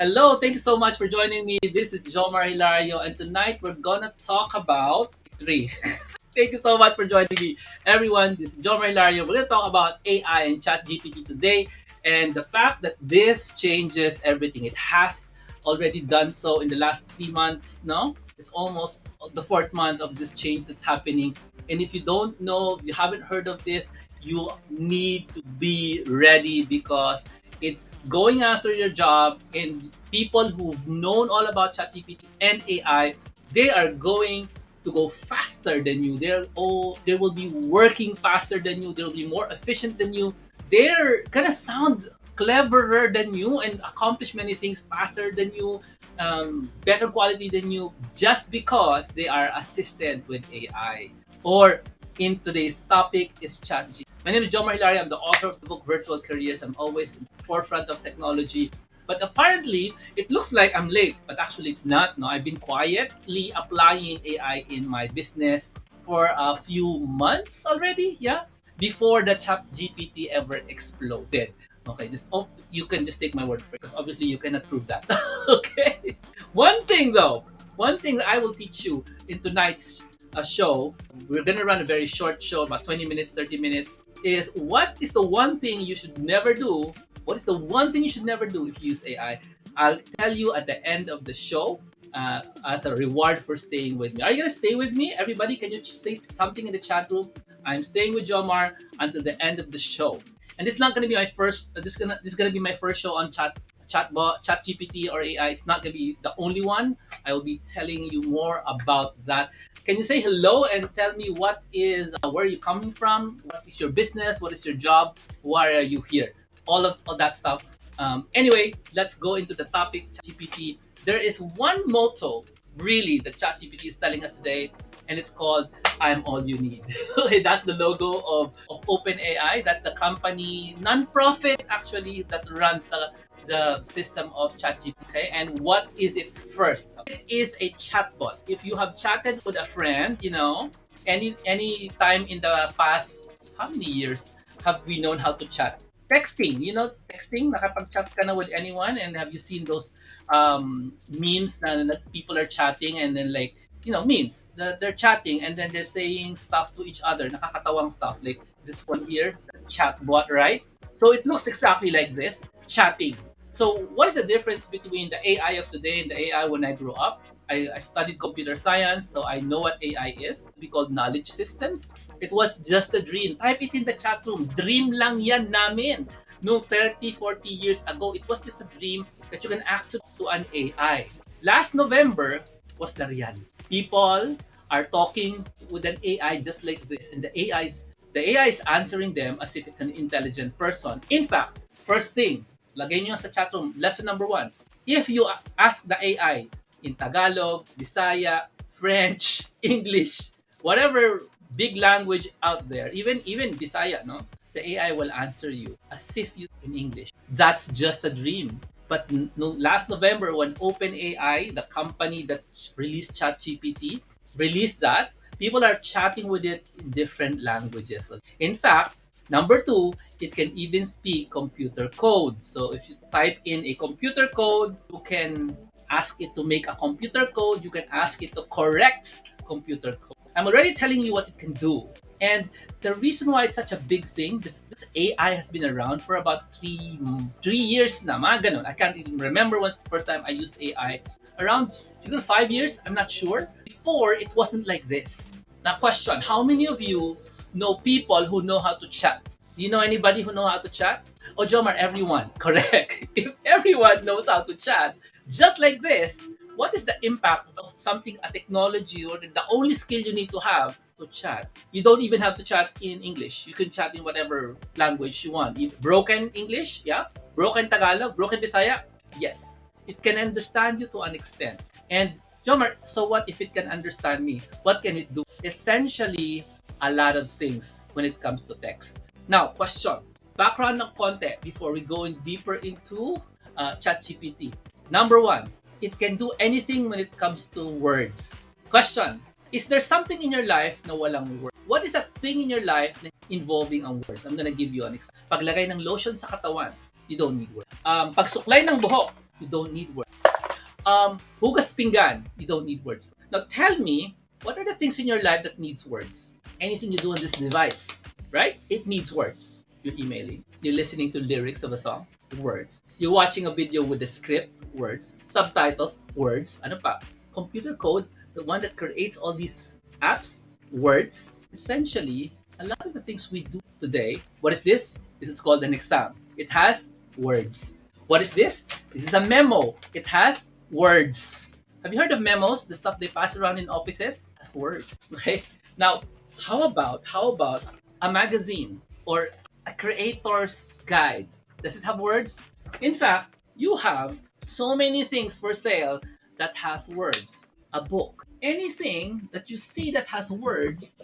Hello, thank you so much for joining me. This is Jomar Hilario, and tonight we're gonna talk about three. Thank you so much for joining me, everyone. This is Jomar Hilario. We're gonna talk about AI and ChatGPT today, and the fact that this changes everything. It has already done so in the last 3 months. No, it's almost the fourth month of this change that's happening. And if you don't know, if you haven't heard of this, you need to be ready because it's going after your job, and people who've known all about ChatGPT and AI, they are going to go faster than you. They will be working faster than you. They'll be more efficient than you. They're gonna sound cleverer than you and accomplish many things faster than you, better quality than you, just because they are assisted with AI. Or in today's topic is ChatGPT. My name is John Hilary. I'm the author of the book Virtual Careers. I'm always in the forefront of technology. But apparently, it looks like I'm late, but actually it's not. No, I've been quietly applying AI in my business for a few months already. Yeah, before the Chat GPT ever exploded. Okay, you can just take my word for it because obviously you cannot prove that. Okay. One thing though, one thing that I will teach you in tonight's show, we're gonna run a very short show, about 20 minutes, 30 minutes, is what is the one thing you should never do? What is the one thing you should never do if you use AI? I'll tell you at the end of the show as a reward for staying with me. Are you gonna stay with me? Everybody, can you say something in the chat room? I'm staying with Jomar until the end of the show. And this is not gonna be my first. This is gonna be my first show on chat GPT or AI. It's not gonna be the only one. I will be telling you more about that. Can you say hello and tell me what is where are you coming from? What is your business? What is your job? Why are you here? All that stuff. Anyway, let's go into the topic. ChatGPT. There is one motto really that ChatGPT is telling us today, and it's called "I'm all you need." Okay, that's the logo of OpenAI. That's the company, non-profit actually, that runs the system of ChatGPT. Okay, and what is it first? It is a chatbot. If you have chatted with a friend, any time in the past, how many years have we known how to chat? Texting, texting, nakapag-chat ka na with anyone, and have you seen those memes na people are chatting and then like, memes, that they're chatting and then they're saying stuff to each other, nakakatawang stuff, like this one here, chatbot, right? So it looks exactly like this, chatting. So what is the difference between the AI of today and the AI when I grew up? I studied computer science, so I know what AI is. We call knowledge systems. It was just a dream. Type it in the chat room. Dream lang yan namin. No, 30, 40 years ago, it was just a dream that you can actually to an AI. Last November was the reality. People are talking with an AI just like this, and the AI is answering them as if it's an intelligent person. In fact, first thing, lagay nyo sa chat room, lesson number one. If you ask the AI in Tagalog, Bisaya, French, English, whatever big language out there, even Bisaya, no? The AI will answer you as if you in English. That's just a dream. But no, last November, when OpenAI, the company that released ChatGPT, released that, people are chatting with it in different languages. In fact, number two, it can even speak computer code. So if you type in a computer code, you can ask it to make a computer code. You can ask it to correct computer code. I'm already telling you what it can do. And the reason why it's such a big thing, this AI has been around for about three years na, mga ganun. I can't even remember when's the first time I used AI. Around 5 years, I'm not sure. Before, it wasn't like this. Now, question, how many of you know people who know how to chat? Do you know anybody who know how to chat? Oh, Jomar, everyone. Correct. If everyone knows how to chat, just like this, what is the impact of something, a technology, or the only skill you need to have to chat? You don't even have to chat in English. You can chat in whatever language you want. Broken English, yeah? Broken Tagalog, broken Bisaya, yes. It can understand you to an extent. And Jomar, so what if it can understand me? What can it do? Essentially, a lot of things when it comes to text. Now, question. Background ng konti before we go in deeper into ChatGPT. Number one, it can do anything when it comes to words. Question, is there something in your life na walang word? What is that thing in your life na involving ang words? I'm gonna give you an example. Paglagay ng lotion sa katawan, you don't need words. Pagsuklay ng buhok, You don't need words. Hugas pinggan. You don't need words. Now tell me, what are the things in your life that needs words? Anything you do on this device, right? It needs words. You're emailing. You're listening to lyrics of a song. Words. You're watching a video with a script. Words. Subtitles. Words. Ano pa? Computer code. The one that creates all these apps. Words. Essentially, a lot of the things we do today. What is this? This is called an exam. It has words. What is this? This is a memo. It has words. Have you heard of memos? The stuff they pass around in offices has words. Okay. Now, how about a magazine or a creator's guide? Does it have words? In fact, you have so many things for sale that has words. A book. Anything that you see that has words,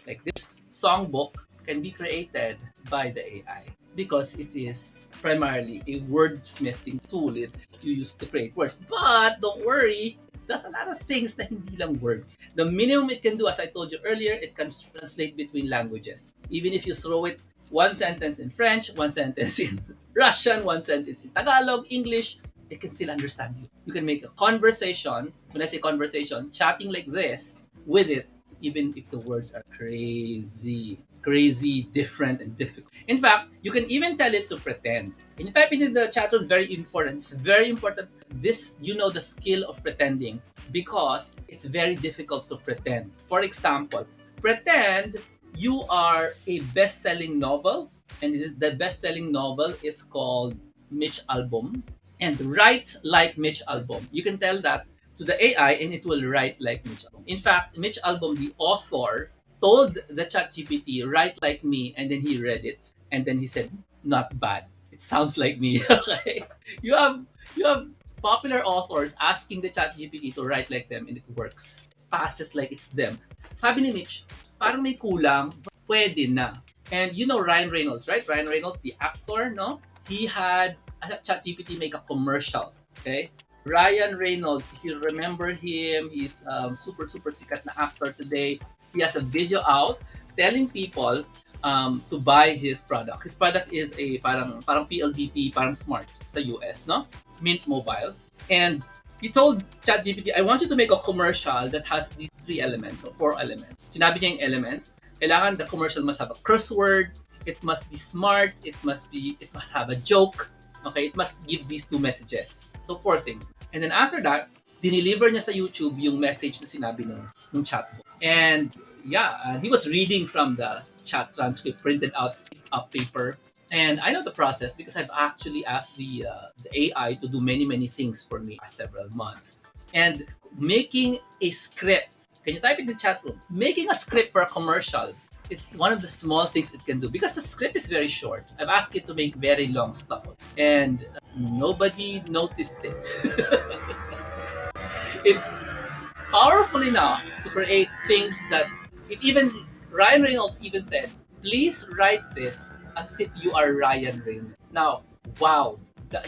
like this songbook, can be created by the AI because it is primarily a wordsmithing tool it you use to create words. But don't worry, it does a lot of things na hindi lang words. The minimum it can do, as I told you earlier, it can translate between languages. Even if you throw it one sentence in French, one sentence in Russian, one sentence in Tagalog, English, it can still understand you. You can make a conversation, when I say conversation, chatting like this with it, even if the words are crazy, different, and difficult. In fact, you can even tell it to pretend. When you type it in the chat room, very important. It's very important. This, the skill of pretending because it's very difficult to pretend. For example, pretend you are a best-selling novel, and the best-selling novel is called Mitch Albom, and write like Mitch Albom. You can tell that to the AI and it will write like Mitch Albom. In fact, Mitch Albom, the author, told the ChatGPT, write like me, and then he read it. And then he said, not bad. It sounds like me. Okay. You have popular authors asking the ChatGPT to write like them and it works. Passes like it's them. Sabi ni Mitch, parang may kulang, pwede na. And you know Ryan Reynolds, right? Ryan Reynolds, the actor, no? He had ChatGPT make a commercial. Okay? Ryan Reynolds, if you remember him, he's super sikat na actor today. He has a video out telling people to buy his product. His product is a parang PLDT, parang smart sa US, no? Mint Mobile. And he told ChatGPT, I want you to make a commercial that has these 3 elements or 4 elements. Sinabi niya yung elements. Kailangan the commercial must have a crossword, it must be smart, it must have a joke. Okay, it must give these 2 messages. So 4 things. And then after that, dineliver niya sa YouTube yung message na sinabi ng chatbot. And yeah, he was reading from the chat transcript, printed out paper. And I know the process because I've actually asked the AI to do many things for me for several months. And making a script, can you type in the chat room? Making a script for a commercial is one of the small things it can do because the script is very short. I've asked it to make very long stuff, and nobody noticed it. It's powerful enough to create things that Ryan Reynolds even said, please write this as if you are Ryan Reynolds. Now, wow,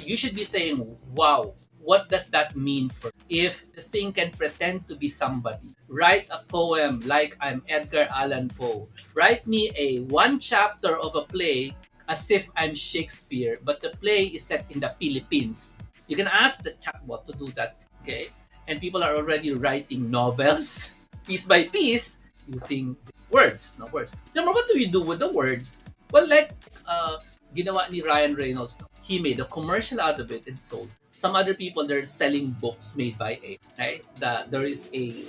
you should be saying, wow, what does that mean for if the thing can pretend to be somebody? Write a poem like I'm Edgar Allan Poe. Write me a 1 chapter of a play as if I'm Shakespeare, but the play is set in the Philippines. You can ask the chatbot to do that, okay? And people are already writing novels piece by piece using words, no words. Remember, what do you do with the words? Well, like ginawa ni Ryan Reynolds, he made a commercial out of it and sold. Some other people, they're selling books made by AI. Right? There is a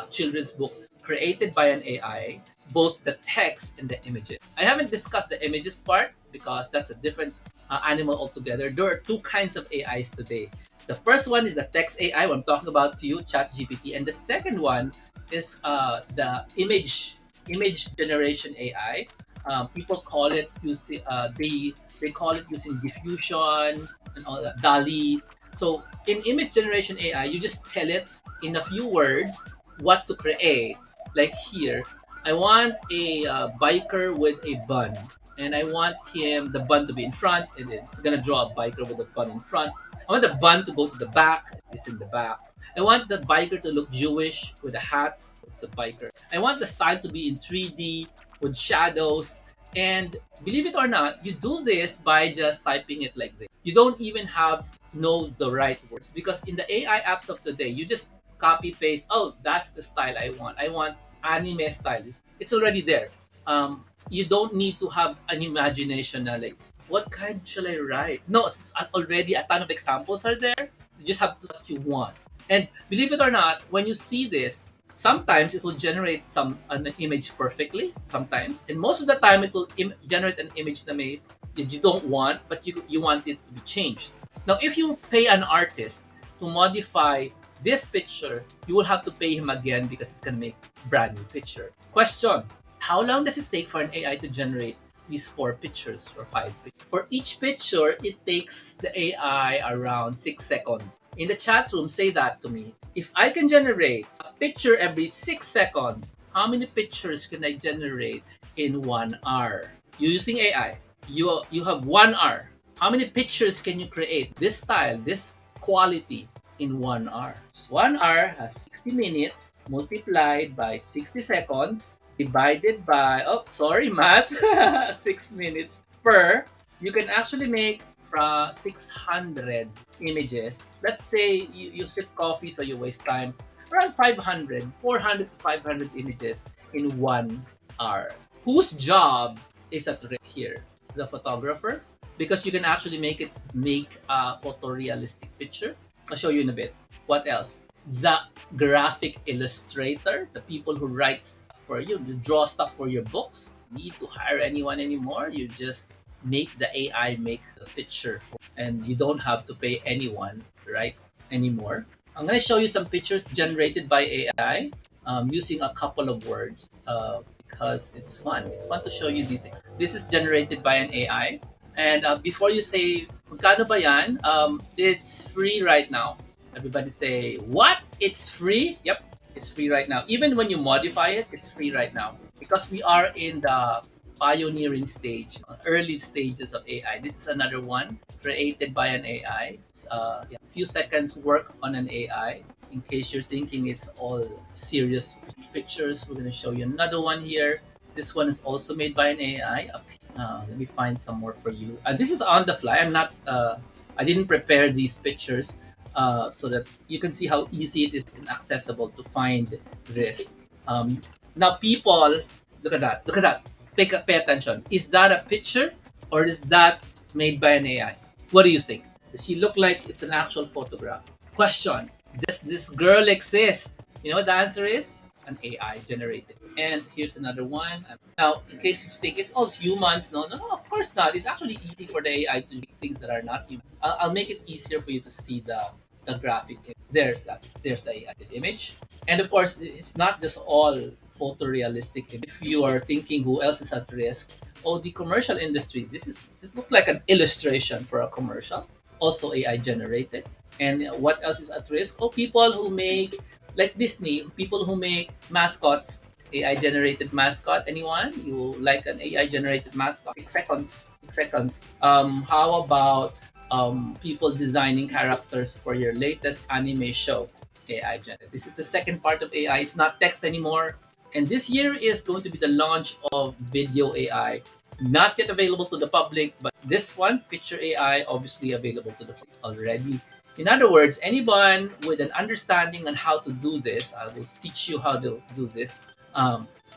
children's book created by an AI, both the text and the images. I haven't discussed the images part because that's a different animal altogether. There are 2 kinds of AIs today. The first one is the text AI, what I'm talking about to you, ChatGPT, and the second one is the image generation AI. People call it using they call it using diffusion and all that, DALI. So in image generation AI, you just tell it in a few words what to create. Like here, I want a biker with a bun, and I want the bun to be in front, and it's gonna draw a biker with a bun in front. I want the bun to go to the back. It's in the back. I want the biker to look Jewish with a hat. It's a biker. I want the style to be in 3D with shadows And believe it or not, you do this by just typing it like this. You don't even have know the right words, because in the AI apps of today, you just copy paste. Oh, that's the style I want. I want anime style. It's already there. You don't need to have an imagination na like, what kind shall I write? No, already a ton of examples are there. You just have to what you want. And believe it or not, when you see this, sometimes it will generate an image perfectly. Sometimes, and most of the time, it will generate an image that you don't want, but you want it to be changed. Now, if you pay an artist to modify this picture, you will have to pay him again because it's gonna make brand new picture. Question: how long does it take for an AI to generate these 4 pictures or 5 pictures? For each picture, it takes the AI around 6 seconds. In the chat room, say that to me. If I can generate a picture every 6 seconds, how many pictures can I generate in 1 hour? Using AI, you have 1 hour. How many pictures can you create? This style, this quality in 1 hour. So 1 hour has 60 minutes multiplied by 60 seconds divided by, oh, sorry, math, 6 minutes per. You can actually make from 600 images. Let's say you sip coffee, so you waste time. Around 400 to 500 images in 1 hour. Whose job is at risk here? The photographer, because you can actually make a photorealistic picture. I'll show you in a bit. What else? The graphic illustrator, the people who write stuff for you, draw stuff for your books. You need to hire anyone anymore. You just make the AI make the picture and you don't have to pay anyone, right, anymore. I'm going to show you some pictures generated by AI using a couple of words because it's fun. It's fun to show you these. This is generated by an AI. And before you say, magkano ba yan? It's free right now. Everybody say, what? It's free? Yep, it's free right now. Even when you modify it, it's free right now. Because we are in the pioneering stage, early stages of AI. This is another one created by an AI. It's yeah, a few seconds work on an AI. In case you're thinking it's all serious pictures, we're going to show you another one here. This one is also made by an AI. Let me find some more for you. This is on the fly. I didn't prepare these pictures so that you can see how easy it is and accessible to find this. Now, people, look at that. Look at that. Pay attention. Is that a picture or is that made by an AI? What do you think? Does she look like it's an actual photograph? Question: does this girl exist? You know what the answer is? An AI generated. And here's another one. Now, in case you think it's all humans, no, of course not. It's actually easy for the AI to make things that are not human. I'll make it easier for you to see the graphic. There's that. There's the AI image. And of course, it's not just all photorealistic. If you are thinking who else is at risk, oh, the commercial industry. This looks like an illustration for a commercial, also AI generated. And what else is at risk? Oh, people who make like Disney, people who make mascots, AI generated mascot. Anyone? You like an AI generated mascot? 6 seconds. 6 seconds. How about people designing characters for your latest anime show? AI generated. This is the second part of AI. It's not text anymore. And this year is going to be the launch of video AI. Not yet available to the public, but this one, picture AI, obviously available to the public already. In other words, anyone with an understanding on how to do this, I will teach you how to do this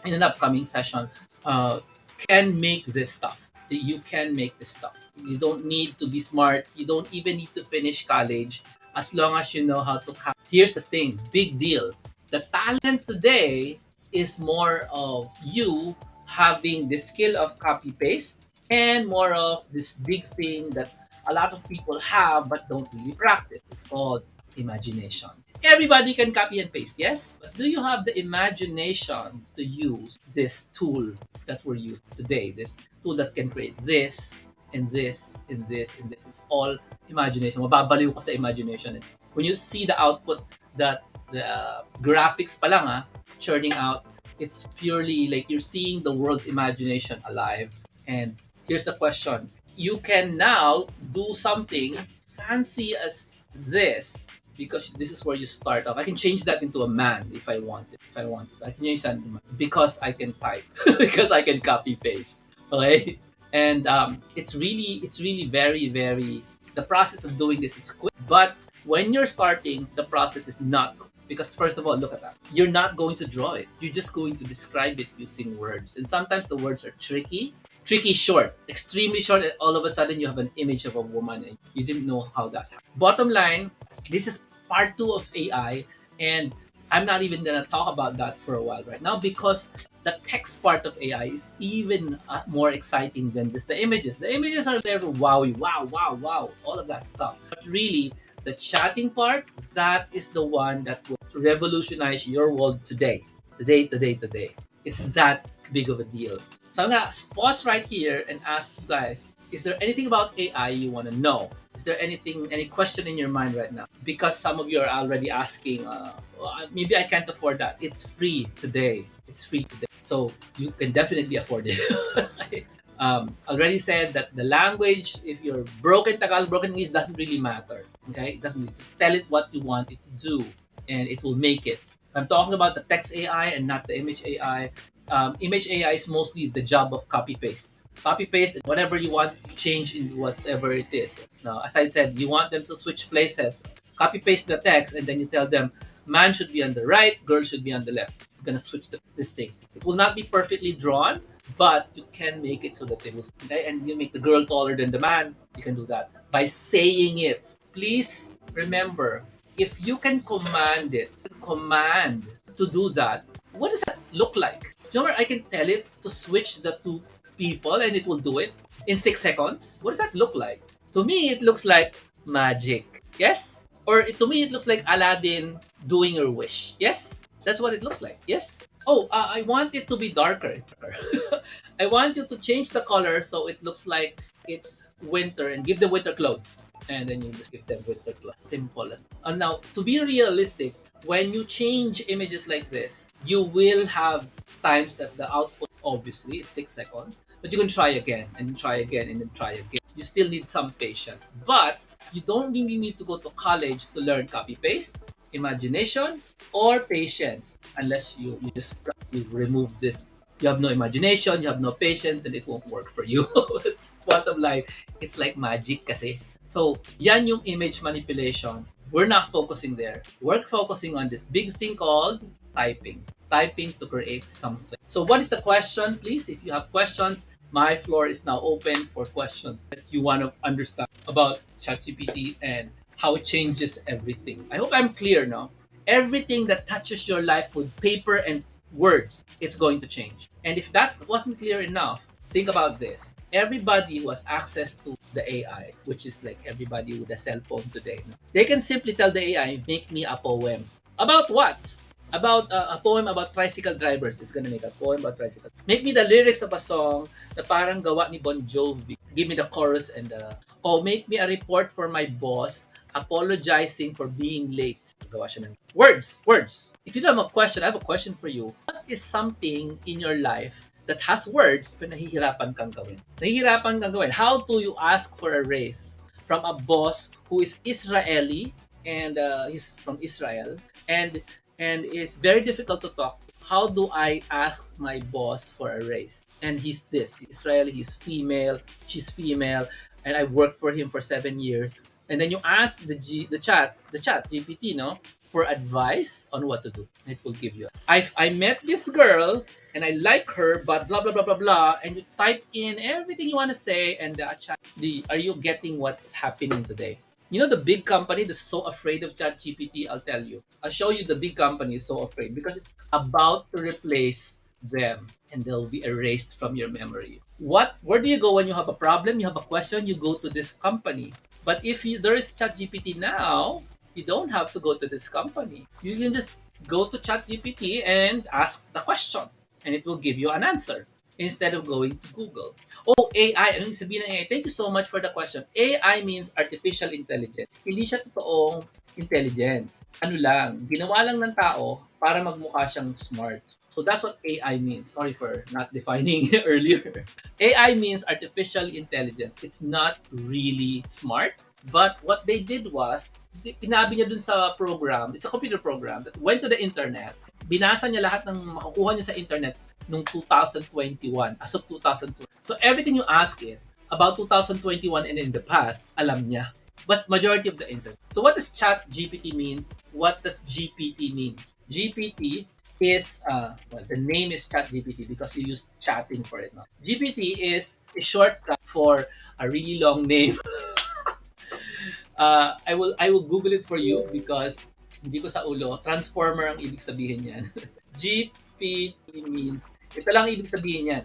in an upcoming session, can make this stuff. You can make this stuff. You don't need to be smart. You don't even need to finish college as long as you know how to. Here's the thing, big deal. The talent today is more of you having the skill of copy paste and more of this big thing that a lot of people have but don't really practice. It's called imagination. Everybody can copy and paste, yes? But do you have the imagination to use this tool that we're using today? This tool that can create this and this and this and this. It's all imagination. Mababaliw ka sa imagination. When you see the output that the graphics pa lang churning out, it's purely like you're seeing the world's imagination alive. And here's the question: you can now do something fancy as this because this is where you start off. I can change that into a man if I want it. If I want it, I can change that into man because I can type, because I can copy paste. Okay, and it's really very, the process of doing this is quick, but when you're starting, the process is not quick. Because first of all, look at that, you're not going to draw it, you're just going to describe it using words, and sometimes the words are tricky short, extremely short, and all of a sudden you have an image of a woman and you didn't know how that happened. Bottom line, this is part two of AI, and I'm not even gonna talk about that for a while right now, because the text part of AI is even more exciting than just the images. The images are there to wow you, wow, all of that stuff. But really, the chatting part, that is the one that will revolutionize your world today. Today. It's that big of a deal. So I'm gonna pause right here and ask you guys, is there anything about AI you want to know? Is there any question in your mind right now? Because some of you are already asking, well, maybe I can't afford that. It's free today. It's free today. So you can definitely afford it. Already said that the language, if you're broken Tagalog, broken English, doesn't really matter. Okay, it doesn't really, just tell it what you want it to do, and it will make it. I'm talking about the text AI and not the image AI. Image AI is mostly the job of copy paste. Copy paste and whatever you want to change in whatever it is. Now, as I said, you want them to switch places. Copy paste the text and then you tell them man should be on the right, girl should be on the left. It's gonna switch this thing. It will not be perfectly drawn, but you can make it so that they will. Okay, and you make the girl taller than the man. You can do that by saying it. Please remember, if you can command to do that, what does that look like? Remember, I can tell it to switch the two people and it will do it in 6 seconds. What does that look like? To me, it looks like magic. Yes? Or to me, it looks like Aladdin doing your wish. Yes? That's what it looks like. Yes? Oh, I want it to be darker. I want you to change the color so it looks like it's winter and give them winter clothes. And then you just give them winter clothes. Simple as. And now, to be realistic, when you change images like this, you will have times that the output, obviously, it's 6 seconds, but you can try again and try again and then try again. You still need some patience, but you don't really need to go to college to learn copy paste, imagination, or patience, unless you just you remove this. You have no imagination, you have no patience, then it won't work for you. Bottom line, it's like magic kasi. So, yan yung image manipulation. We're not focusing there. We're focusing on this big thing called typing. Typing to create something. So what is the question, please? If you have questions, my floor is now open for questions that you want to understand about ChatGPT and how it changes everything. I hope I'm clear now. Everything that touches your life with paper and words, it's going to change. And if that wasn't clear enough, think about this. Everybody who has access to the AI, which is like everybody with a cell phone today, no? They can simply tell the AI, make me a poem. About what? About a poem about tricycle drivers. It's gonna make a poem about tricycle. Make me the lyrics of a song na parang gawa ni Bon Jovi. Give me the chorus and the... Oh, make me a report for my boss apologizing for being late. Gawa siya ng words. If you don't have a question, I have a question for you. What is something in your life that has words pero nahihirapan kang gawin? Nahihirapan kang gawin. How do you ask for a raise from a boss who is Israeli and he's from Israel and it's very difficult to talk. How do I ask my boss for a raise? And he's this, he's Israeli, he's female, she's female, and I worked for him for 7 years. And then you ask the chat GPT, no, for advice on what to do. It will give you. I met this girl and I like her, but blah blah blah blah blah. And you type in everything you want to say, and the chat. Are you getting what's happening today? You know the big company that's so afraid of ChatGPT, I'll tell you. I'll show you the big company is so afraid because it's about to replace them and they'll be erased from your memory. Where do you go when you have a problem, you have a question, you go to this company. But if there is ChatGPT now, you don't have to go to this company. You can just go to ChatGPT and ask the question and it will give you an answer instead of going to Google. Oh, AI. Anong sabihin ng AI? Thank you so much for the question. AI means artificial intelligence. Hindi siya totoong intelligent. Ano lang, ginawa lang ng tao para magmukha siyang smart. So that's what AI means. Sorry for not defining earlier. AI means artificial intelligence. It's not really smart. But what they did was, pinabi niya dun sa program, it's a computer program that went to the internet, binasa niya lahat ng makukuha niya sa internet noong 2021, as of 2020. So everything you ask it about 2021 and in the past, alam niya. But majority of the internet. So what does ChatGPT means? What does GPT mean? GPT is, well, the name is ChatGPT because you use chatting for it. No? GPT is a shortcut for a really long name. I will Google it for you because hindi ko sa ulo. Transformer ang ibig sabihin niyan. GPT means, ito lang ibig sabihin niyan.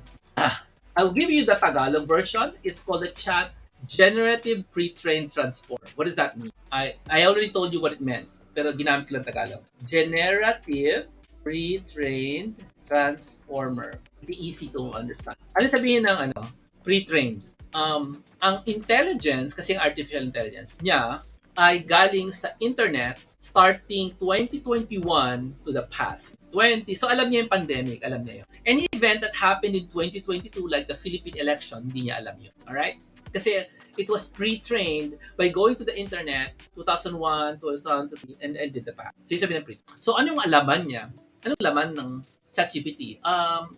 I'll give you the Tagalog version. It's called the Chat Generative Pre-trained Transformer. What does that mean? I already told you what it meant, pero ginamit ko lang Tagalog. Generative Pre-trained Transformer. It's easy to understand. Ano sabihin ng pre-trained? Ang intelligence, kasi yung artificial intelligence niya, ay galing sa internet starting 2021 to the past. So alam niya yung pandemic, alam niya yun. Any event that happened in 2022 like the Philippine election, hindi niya alam yun. Alright? Kasi it was pre-trained by going to the internet 2001, 2003, and did the past. So yung sabi ng pre-trained. So ano yung alaman niya? Anong laman ng ChatGPT?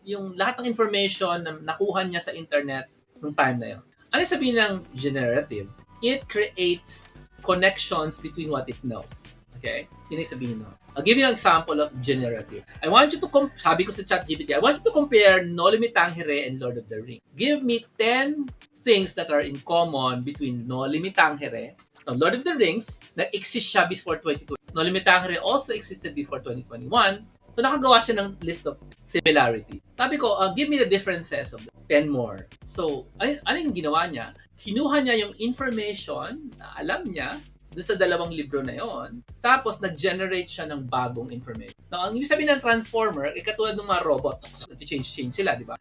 Yung lahat ng information na nakuha niya sa internet nung time na yun. Ano sabihin ng generative? It creates connections between what it knows. Okay? Yun yung sabihin nun. I'll give you an example of generative. I want you to, sabi ko sa ChatGPT, I want you to compare Noli Me Tangere and Lord of the Rings. Give me 10 things that are in common between Noli Me Tangere and Lord of the Rings na exist siya before 2020. Noli Me Tangere also existed before 2021. So nakagawa siya ng list of similarity. Sabi ko, give me the differences of 10 more. So, ano yung ginawa niya? Kinuha niya yung information na alam niya doon sa dalawang libro na yon. Tapos, nag-generate siya ng bagong information. Now, ang ibig sabihin ng transformer, katulad ng mga robot, change sila, di ba?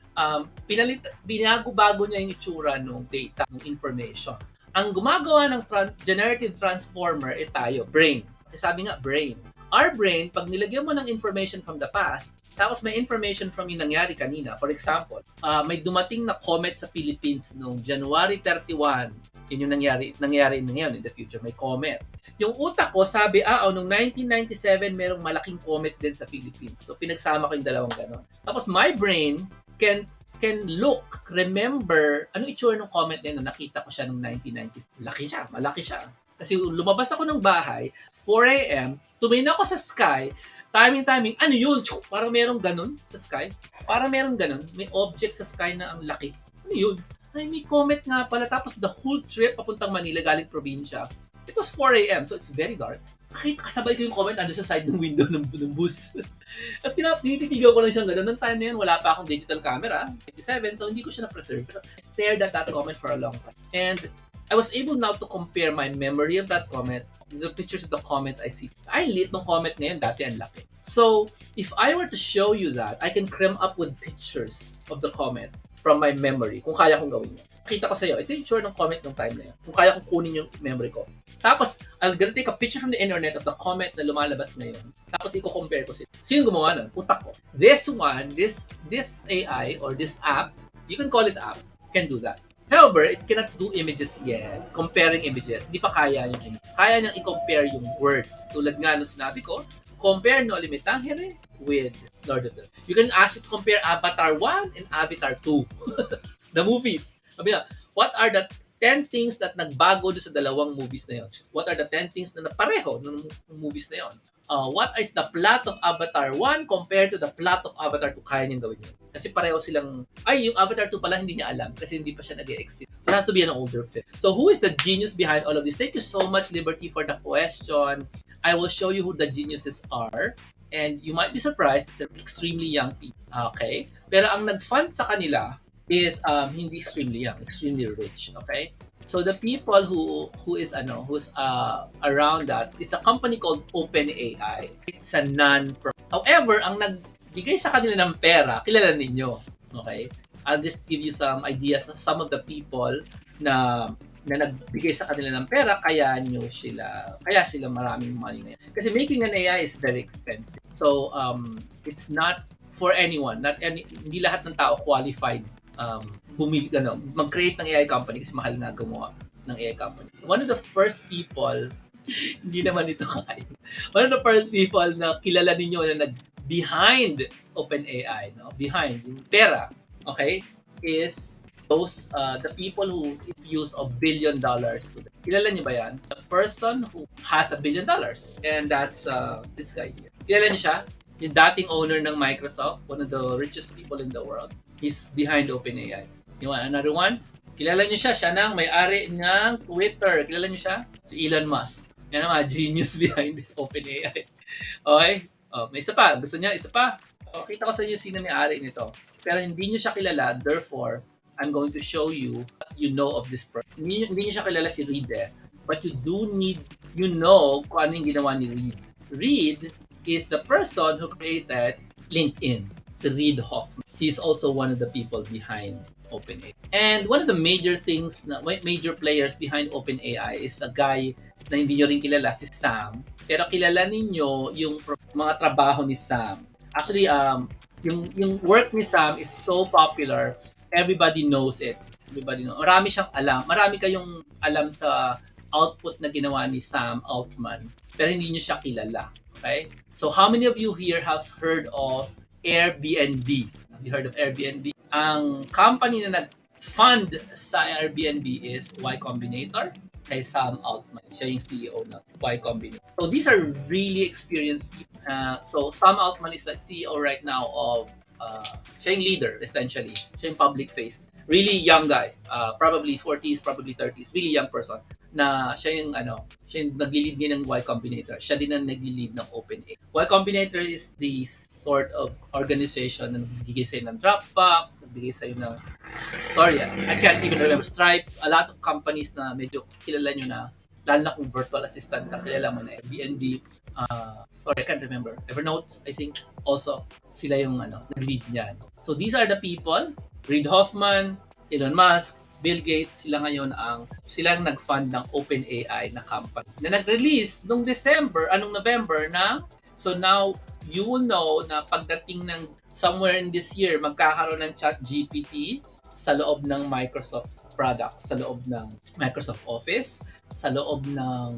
Binago-bago niya yung itsura ng data, ng information. Ang gumagawa ng generative transformer ay tayo, brain. Sabi nga, brain. Our brain, pag nilagyan mo ng information from the past, tapos may information from yung nangyari kanina. For example, may dumating na comet sa Philippines noong January 31. Yun yung nangyari ngayon in the future. May comet. Yung utak ko, sabi, noong 1997, merong malaking comet din sa Philippines. So, pinagsama ko yung dalawang ganon. Tapos, my brain can remember, ano itsura ng comet na yun, nakita ko siya noong 1990s. Malaki siya. Kasi lumabas ako ng bahay, 4 a.m., tumingin ako sa sky, timing, ano yun? Parang merong ganun sa sky. Parang merong ganun. May object sa sky na ang laki. Ano yun? Ay, may comet nga pala. Tapos the whole trip papuntang Manila, galing probinsya. It was 4 a.m., so it's very dark. Kasabay ko yung comet ando sa side ng window ng bus. At tinititigaw ko lang siyang gano'n. Noong time na yun, wala pa akong digital camera, 97, so hindi ko siya na-preserve. Pero I stared at that comet for a long time. And I was able now to compare my memory of that comet, the pictures of the comets I see. Ay, liit ng comet ngayon, dati ang laki. So, if I were to show you that, I can come up with pictures of the comet from my memory, kung kaya kong gawin yun. Kita ko sa iyo, ito yung sure ng comet ng time na yun. Kung kaya kong kunin yung memory ko. Tapos, I'm gonna take a picture from the internet of the comet na lumalabas ngayon. Tapos, i-compare ko sila. Sino gumawa nun? Utak ko. This AI or this app, you can call it app, can do that. However, it cannot do images yet. Comparing images. Hindi pa kaya yung image. Kaya niyang i-compare yung words. Tulad nga nung sinabi ko, compare Noli Me Tangere with Lord of the Rings. You can ask it to compare Avatar 1 and Avatar 2. The movies. Sabi nga, what are the 10 things that nagbago doon sa dalawang movies na yon? What are the 10 things na napareho ng movies na yon? What is the plot of Avatar 1 compared to the plot of Avatar 2? Kaya niyang gawin yun. Kasi pareho silang, yung Avatar 2 pala hindi niya alam kasi hindi pa siya nag-exist. So it has to be an older film. So who is the genius behind all of this? Thank you so much, Liberty, for the question. I will show you who the geniuses are. And you might be surprised, they're extremely young people. Okay? Pero ang nag-fund sa kanila is hindi extremely young, extremely rich. Okay? So the people who's around that is a company called OpenAI. It's a non-profit. However, ang nagbigay sa kanila ng pera, kilala ninyo. Okay? I'll just give you some ideas of some of the people na nagbigay sa kanila ng pera, kaya sila maraming money ngayon. Kasi making an AI is very expensive. So it's not for anyone. Hindi lahat ng tao qualified mag-create ng AI company kasi mahal na gumawa. ng AI company. One of the first people, hindi naman ito kakain. One of the first people na kilala ninyo na behind OpenAI, no? Behind, yung pera, okay, is those, the people who infuse $1 billion to them. Kilala niyo ba yan? The person who has $1 billion. And that's this guy here. Kilala niyo siya? Yung dating owner ng Microsoft, one of the richest people in the world. He's behind OpenAI. You want another one? Kilala niyo siya, siya nang may-ari ng Twitter. Kilala niyo siya? Si Elon Musk. Yan ang mga genius behind OpenAI. Okay? Oh, may isa pa. Gusto niya, isa pa. Oh, kita ko sa inyo sino may-ari nito. Pero hindi niyo siya kilala, therefore, I'm going to show you what you know of this person. Hindi niyo siya kilala si Reed but you do need, you know kung ano yung ginawa ni Reed. Reed is the person who created LinkedIn. Si Reid Hoffman. He's also one of the people behind OpenAI. And one of the major things, major players behind OpenAI is a guy na hindi nyo rin kilala, si Sam. Pero kilala ninyo yung mga trabaho ni Sam. Actually, yung work ni Sam is so popular, everybody knows it. Everybody knows. Marami siyang alam. Marami kayong alam sa output na ginawa ni Sam Altman, pero hindi nyo siya kilala. Okay? So how many of you here has heard of Airbnb? Have you heard of Airbnb? Ang company na nag-fund sa Airbnb is Y Combinator, kay Sam Altman. Siya yung CEO ng Y Combinator. So these are really experienced people. So Sam Altman is the CEO right now of, siya yung leader essentially. Siya yung public face. Really young guy. Probably 40s, probably 30s. Really young person. Na siya yung nagli-lead din ng Y Combinator. Siya din ang nagli-lead ng OpenAI. Y Combinator is the sort of organization na nagbigay sa'yo ng Dropbox, nagbigay sa'yo ng, sorry, I can't even remember, Stripe, a lot of companies na medyo kilala nyo na, lalo na kung virtual assistant ka, kilala mo na Airbnb, sorry, I can't remember, Evernote, I think, also, sila yung nag-lead niyan. So these are the people, Reid Hoffman, Elon Musk, Bill Gates, silang nag-fund ng OpenAI na company na nag-release nung November na, so now you will know na pagdating ng somewhere in this year, magkakaroon ng ChatGPT sa loob ng Microsoft products, sa loob ng Microsoft Office, sa loob ng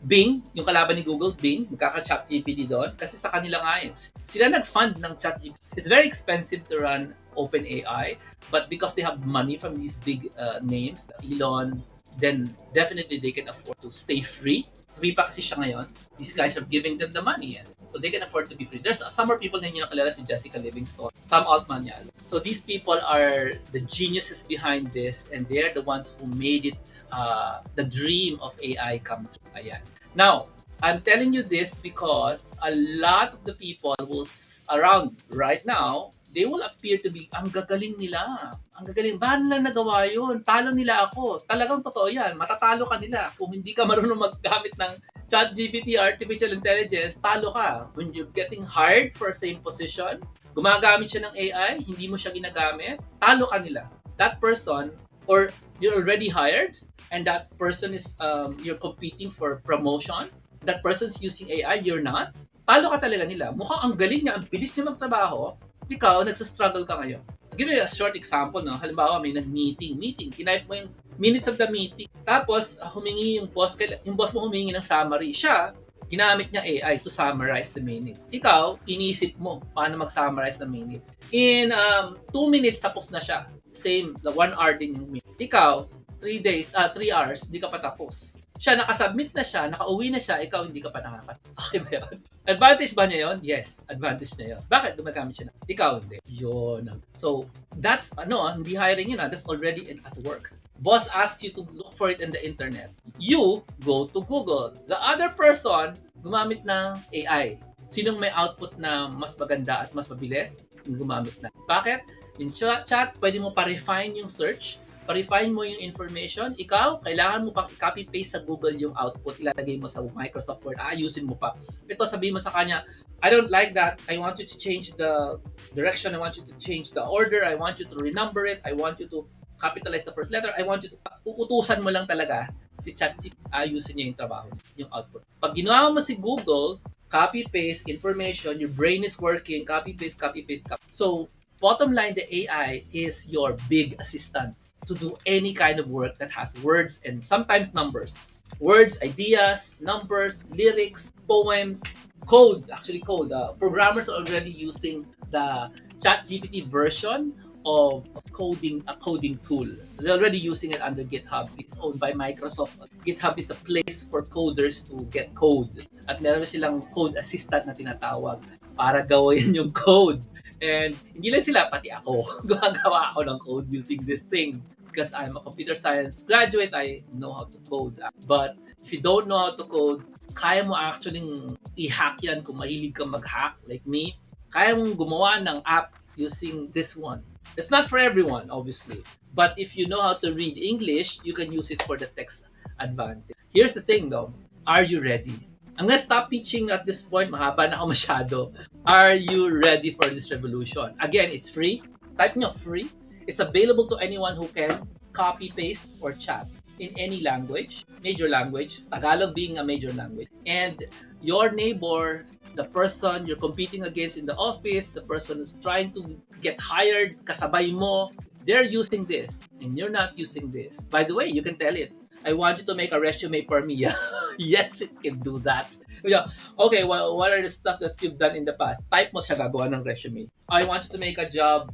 Bing, yung kalaban ni Google, Bing, magkaka-ChatGPT doon kasi sa kanila nga yun. Sila nag-fund ng ChatGPT. It's very expensive to run OpenAI, but because they have money from these big names, Elon, then definitely they can afford to stay free. Free pa kasi siya ngayon. These guys are giving them the money. So they can afford to be free. There's some more people na hindi nakilala, si Jessica Livingstone, Sam Altman yan. So these people are the geniuses behind this, and they're the ones who made it, the dream of AI come true. Ayan. Now, I'm telling you this because a lot of the people who's around right now, they will appear to be, ang gagaling nila. Ang gagaling. Paano nila nagawa yun? Talo nila ako. Talagang totoo yan. Matatalo ka nila. Kung hindi ka marunong maggamit ng ChatGPT, Artificial Intelligence, talo ka. When you're getting hired for same position, gumagamit siya ng AI, hindi mo siya ginagamit, talo ka nila. That person, or you're already hired, and that person is, you're competing for promotion, that person's using AI, you're not, talo ka talaga nila. Mukhang ang galing niya, ang bilis niya magtrabaho, ikaw, nagsastruggle ka ngayon. I'll give you a short example. No? Halimbawa, may nag-meeting. Kinipe mo yung minutes of the meeting. Tapos, humingi yung boss mo humingi ng summary. Siya, ginamit niya AI to summarize the minutes. Ikaw, inisip mo paano mag-summarize the minutes. In 2 minutes, tapos na siya. Same, the 1 hour din yung minutes. Ikaw, 3 hours, di ka pa tapos. Siya, nakasubmit na siya, nakauwi na siya, ikaw hindi ka pa nakaka. Okay ba yun? Advantage ba niya yun? Yes, advantage niya yun. Bakit gumagamit siya na? Ikaw hindi. Yun. So, that's, hindi hiring yun. That's already at work. Boss asks you to look for it in the internet. You go to Google. The other person, gumamit ng AI. Sinong may output na mas maganda at mas mabilis, gumamit na. Bakit? Yung chat, pwede mo pa-refine yung search, pa-refine mo yung information, ikaw, kailangan mo pang i-copy-paste sa Google yung output, ilalagay mo sa Microsoft Word, ayusin mo pa. Ito, sabihin mo sa kanya, I don't like that, I want you to change the direction, I want you to change the order, I want you to renumber it, I want you to capitalize the first letter, I want you to, uutusan mo lang talaga si ChatGPT, ayusin niya yung trabaho, yung output. Pag ginawa mo si Google, copy-paste information, your brain is working, copy-paste, copy-paste, copy. So, bottom line, the AI is your big assistant to do any kind of work that has words and sometimes numbers. Words, ideas, numbers, lyrics, poems, code. Actually, code. Programmers are already using the ChatGPT version of coding, a coding tool. They're already using it under GitHub. It's owned by Microsoft. GitHub is a place for coders to get code. At meron silang code assistant na tinatawag para gawin yung code. And hindi lang sila, pati ako. Gumagawa ako ng code using this thing. Because I'm a computer science graduate, I know how to code. But if you don't know how to code, kaya mo actually i-hack yan kung mahilig kang mag-hack like me. Kaya mong gumawa ng app using this one. It's not for everyone, obviously. But if you know how to read English, you can use it for the text advantage. Here's the thing though. Are you ready? I'm gonna stop teaching at this point. Mahaba na ako masyado. Are you ready for this revolution? Again, it's free. Type nyo free. It's available to anyone who can copy, paste, or chat in any language, major language, Tagalog being a major language. And your neighbor, the person you're competing against in the office, the person who's trying to get hired, kasabay mo, they're using this and you're not using this. By the way, you can tell it, I want you to make a resume for me. Yes, it can do that. Okay, well, what are the stuff that you've done in the past? Type mo siya gagawa ng resume. I want you to make a job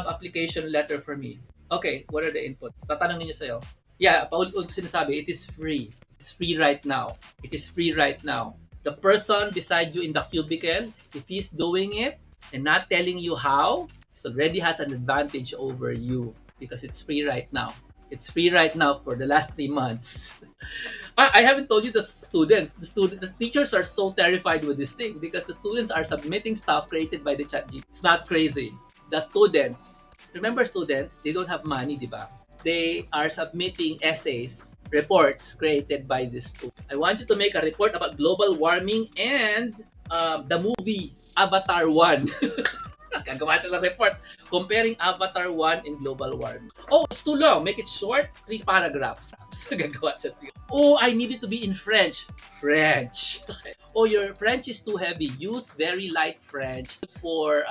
application letter for me. Okay, what are the inputs? Tatanungin niyo sa'yo. Yeah, paulit-ulit sinasabi, it is free. It's free right now. It is free right now. The person beside you in the cubicle, if he's doing it and not telling you how, so already has an advantage over you because it's free right now. It's free right now for the last 3 months. I haven't told you the students. The teachers are so terrified with this thing because the students are submitting stuff created by the ChatGPT. It's not crazy. The students, remember students, they don't have money, di ba? They are submitting essays, reports created by this tool. I want you to make a report about global warming and the movie Avatar 1. Gagawa siya ng report comparing Avatar 1 and global warming. Oh, it's too long. Make it short. 3 paragraphs. Gagawa siya. Oh, I need it to be in French. French. Okay. Oh, your French is too heavy. Use very light French for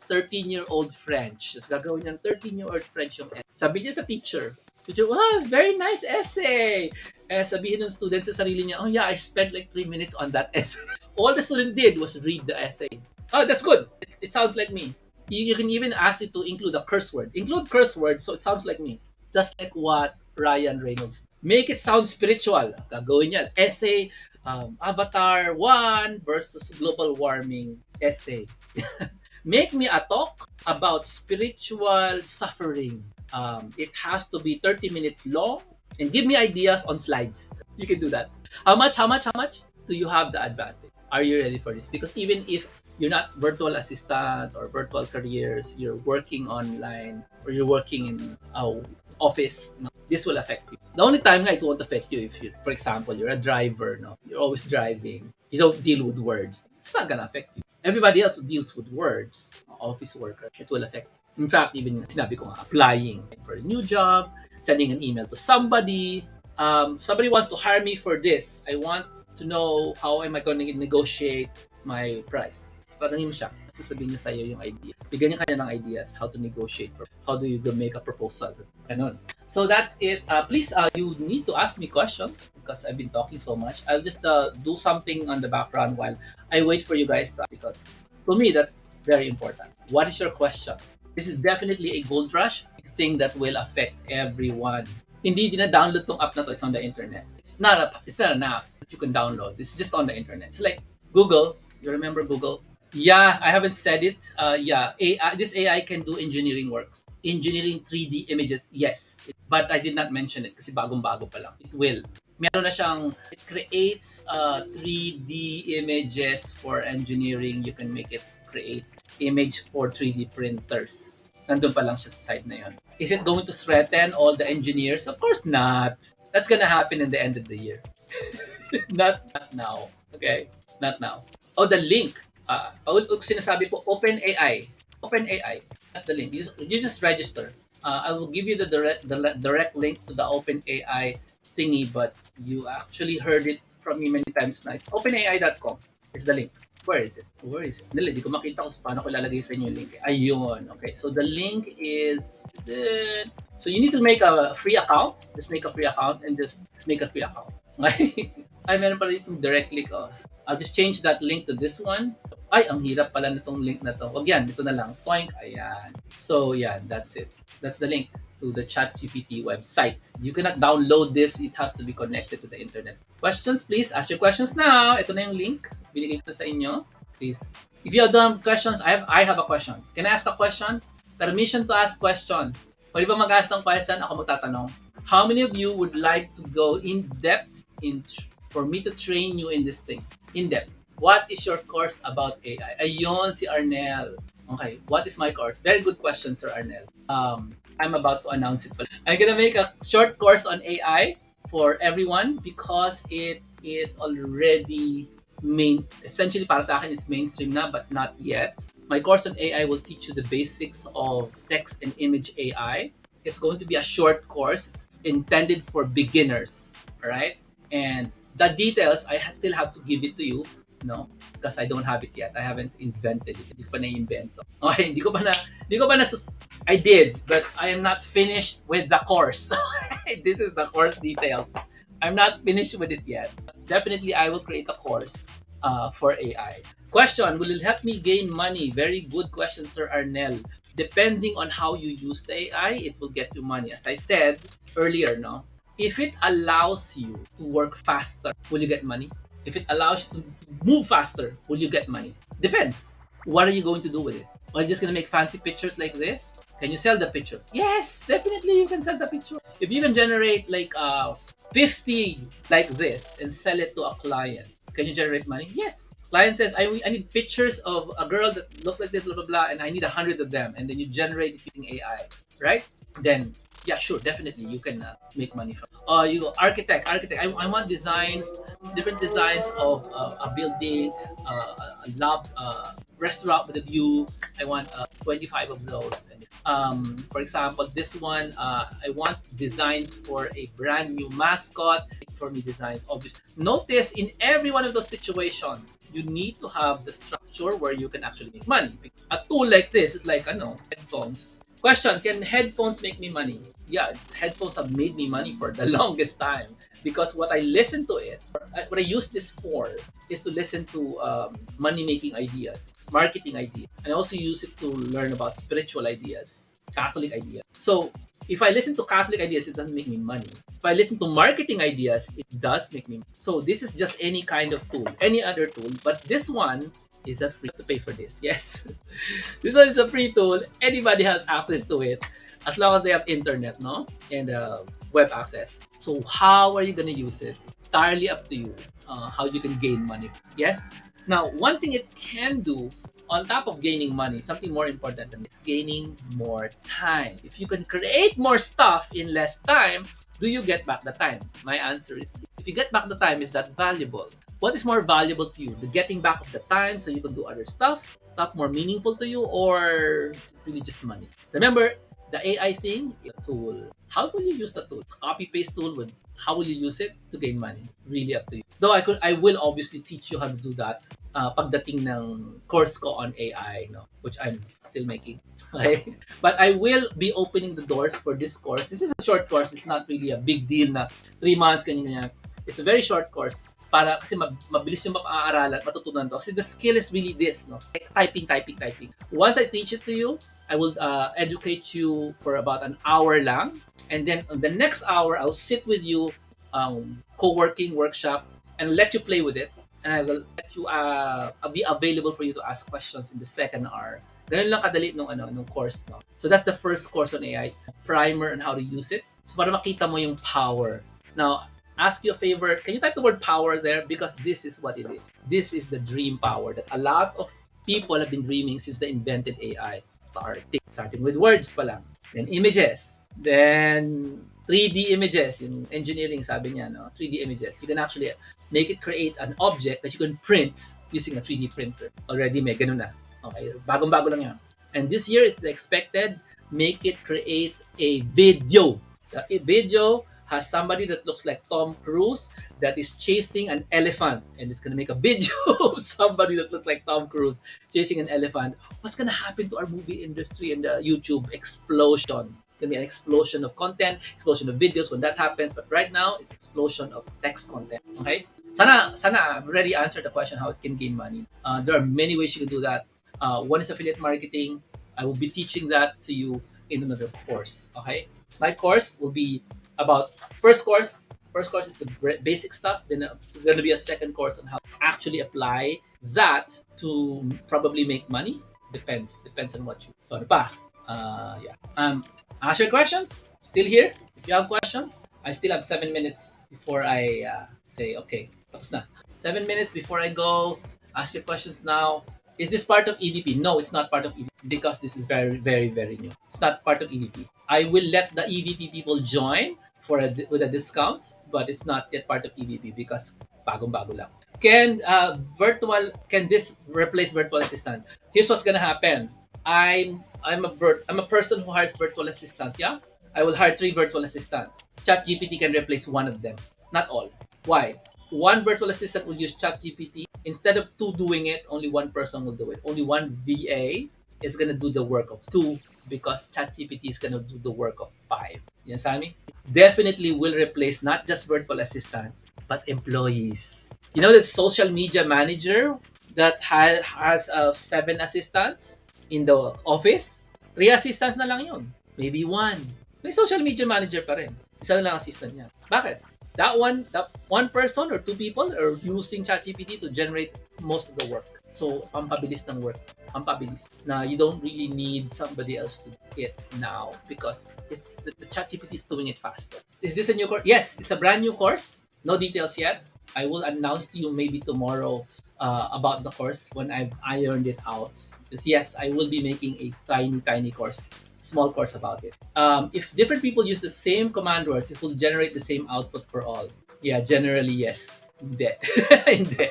13-year-old French. Tapos gagawin ng 13-year-old French yung essay. Sabi niya sa teacher, wow, very nice essay. Sabihin ng student sa sarili niya, oh yeah, I spent like 3 minutes on that essay. All the student did was read the essay. Oh, that's good. It sounds like me. You can even ask it to include a curse word. Include curse word so it sounds like me. Just like what Ryan Reynolds. Make it sound spiritual. Gagawin yan. Essay, Avatar 1 versus global warming essay. Make me a talk about spiritual suffering. It has to be 30 minutes long and give me ideas on slides. You can do that. How much do you have the advantage? Are you ready for this? Because even if you're not virtual assistant or virtual careers, you're working online or you're working in office, no, this will affect you. The only time it won't affect you if you, for example, you're a driver, no, you're always driving, you don't deal with words. It's not gonna affect you. Everybody else who deals with words, office worker, it will affect you. In fact, even sinabi ko nga, applying for a new job, sending an email to somebody, somebody wants to hire me for this. I want to know how am I going to negotiate my price. Tanungin mo siya, sasabihin niya sa'yo yung idea. Bigyan niya kanya ng ideas how to negotiate, how do you make a proposal, ganun. So that's it. Please, you need to ask me questions because I've been talking so much. I'll just do something on the background while I wait for you guys because to me, that's very important. What is your question? This is definitely a gold rush thing that will affect everyone. Hindi dina-download tong app na to, it's on the internet. It's not an app that you can download. It's just on the internet. It's like Google. You remember Google? Yeah, I haven't said it. Yeah, this AI can do engineering works. Engineering 3D images, yes. But I did not mention it kasi bagong-bago pa lang. It will. Meron na siyang, it creates 3D images for engineering. You can make it create image for 3D printers. Nandun pa lang siya sa side na yun. Is it going to threaten all the engineers? Of course not. That's gonna happen in the end of the year. Not now. Okay? Not now. Oh, the link. Sinasabi po, OpenAI. OpenAI. That's the link. You just register. I will give you the direct link to the OpenAI thingy, but you actually heard it from me many times now. It's openai.com. Here's the link. Where is it? Where is it? Dali, di ko makita kung paano ko lalagay sa inyo yung link. Ayun. Okay. So the link is so you need to make a free account. Just make a free account and just make a free account. Okay. Ay, meron pala itong direct link. Oh. I'll just change that link to this one. Ay, ang hirap pala nitong link na to. Wag yan, dito na lang. Toink. Ayan. So, yeah, that's it. That's the link to the ChatGPT website. You cannot download this. It has to be connected to the internet. Questions, please. Ask your questions now. Ito na yung link. Binigay ko na sa inyo. Please. If you don't have questions, I have a question. Can I ask a question? Permission to ask question. Pwede ba mag-ask ng question? Ako magtatanong. How many of you would like to go in depth for me to train you in this thing? In depth. What is your course about AI? Ayun, si Arnel. Okay, what is my course? Very good question, Sir Arnel. I'm about to announce it. I'm gonna make a short course on AI for everyone because it is already essentially para sa akin it's mainstream na but not yet. My course on AI will teach you the basics of text and image AI. It's going to be a short course. It's intended for beginners, all right? And the details I still have to give it to you, no, because I don't have it yet. I haven't invented it. Hindi ko pa na-invento. Okay, I did, but I am not finished with the course. This is the course details. I'm not finished with it yet. Definitely, I will create a course for AI. Question, will it help me gain money? Very good question, Sir Arnel. Depending on how you use the AI, it will get you money. As I said earlier, no, if it allows you to work faster, will you get money? If it allows you to move faster, will you get money? Depends. What are you going to do with it? Are you just going to make fancy pictures like this? Can you sell the pictures? Yes, definitely you can sell the picture. If you can generate like 50 like this and sell it to a client, can you generate money? Yes. Client says, I need pictures of a girl that looks like this, blah, blah, blah, and I need 100 of them. And then you generate it using AI, right? Then, yeah, sure, definitely you can make money from. You go architect. I want designs, different designs of a building, a lab, restaurant with a view. I want 25 of those. For example, this one, I want designs for a brand new mascot. For me, designs, obviously. Notice in every one of those situations, you need to have the structure where you can actually make money. A tool like this is like, headphones. Question, can headphones make me money? Yeah, headphones have made me money for the longest time because what I listen to it, what I use this for is to listen to money-making ideas, marketing ideas, and I also use it to learn about spiritual ideas, Catholic ideas. So if I listen to Catholic ideas, it doesn't make me money. If I listen to marketing ideas, it does make me money. So this is just any kind of tool, any other tool, but this one is a free to pay for this. Yes. This one is a free tool. Anybody has access to it as long as they have internet, no? And web access. So how are you going to use it? Entirely up to you how you can gain money. Yes? Now, one thing it can do on top of gaining money, something more important than this, gaining more time. If you can create more stuff in less time, do you get back the time? My answer is, if you get back the time, is that valuable? What is more valuable to you? The getting back of the time so you can do other stuff? Stuff more meaningful to you, or really just money? Remember, the AI thing is a tool. How will you use the tool? It's a copy-paste tool. With how will you use it to gain money? Really up to you. Though I will obviously teach you how to do that pagdating ng course ko on AI, no, which I'm still making. Okay? But I will be opening the doors for this course. This is a short course. It's not really a big deal na 3 months, ganyan. It's a very short course para kasi mabilis yung mapag-aaralan, matutunan to. Kasi the skill is really this, no? Like typing. Once I teach it to you, I will educate you for about an hour lang. And then on the next hour, I'll sit with you, co-working workshop, and let you play with it. And I will let you I'll be available for you to ask questions in the second hour. Ganun lang kadali nung course, no? So that's the first course on AI, primer on how to use it. So para makita mo yung power. Now, ask you a favor, can you type the word power there? Because this is what it is. This is the dream power that a lot of people have been dreaming since they invented AI. Starting with words pa lang. Then images. Then 3D images. Yung engineering sabi niya, no? 3D images. You can actually make it create an object that you can print using a 3D printer. Already may ganun na. Okay, bagong-bago lang yan. And this year, it's expected, make it create a video. A video has somebody that looks like Tom Cruise that is chasing an elephant, and it's gonna make a video of somebody that looks like Tom Cruise chasing an elephant. What's gonna happen to our movie industry and the YouTube explosion? It's gonna be an explosion of content, explosion of videos when that happens. But right now, it's explosion of text content. Okay. Sana I've already answered the question how it can gain money. There are many ways you can do that. One is affiliate marketing. I will be teaching that to you in another course. Okay, my course will be about first course. First course is the basic stuff. Then there's going to be a second course on how to actually apply that to probably make money. Depends on what you. So ano pa? Yeah. Ask your questions. Still here? If you have questions, I still have 7 minutes before I say okay. Tapos na. 7 minutes before I go. Ask your questions now. Is this part of EVP? No, it's not part of EVP because this is very, very, very new. It's not part of EVP. I will let the EVP people join with a discount, but it's not yet part of EVP because bagong-bago lang. Can this replace virtual assistant? Here's what's gonna happen. I'm a person who hires virtual assistants. Yeah, I will hire 3 virtual assistants. ChatGPT can replace one of them, not all. Why? One virtual assistant will use ChatGPT. Instead of 2 doing it, only one person will do it. Only one VA is gonna do the work of 2 because ChatGPT is gonna do the work of 5. Yan Sammy? Definitely will replace not just virtual assistant, but employees. You know the social media manager that has 7 assistants in the office? 3 assistants na lang yun. Maybe 1. May social media manager pa rin. Isa na lang assistant niya. Bakit? That one person or 2 people are using ChatGPT to generate most of the work. So, pampabilis ng work. Pampabilis. Na you don't really need somebody else to do it now because the ChatGPT is doing it faster. Is this a new course? Yes, it's a brand new course. No details yet. I will announce to you maybe tomorrow about the course when I've ironed it out. Because yes, I will be making a tiny course. Small course about it. If different people use the same command words, it will generate the same output for all. Yeah, generally yes. Hindi. Hindi.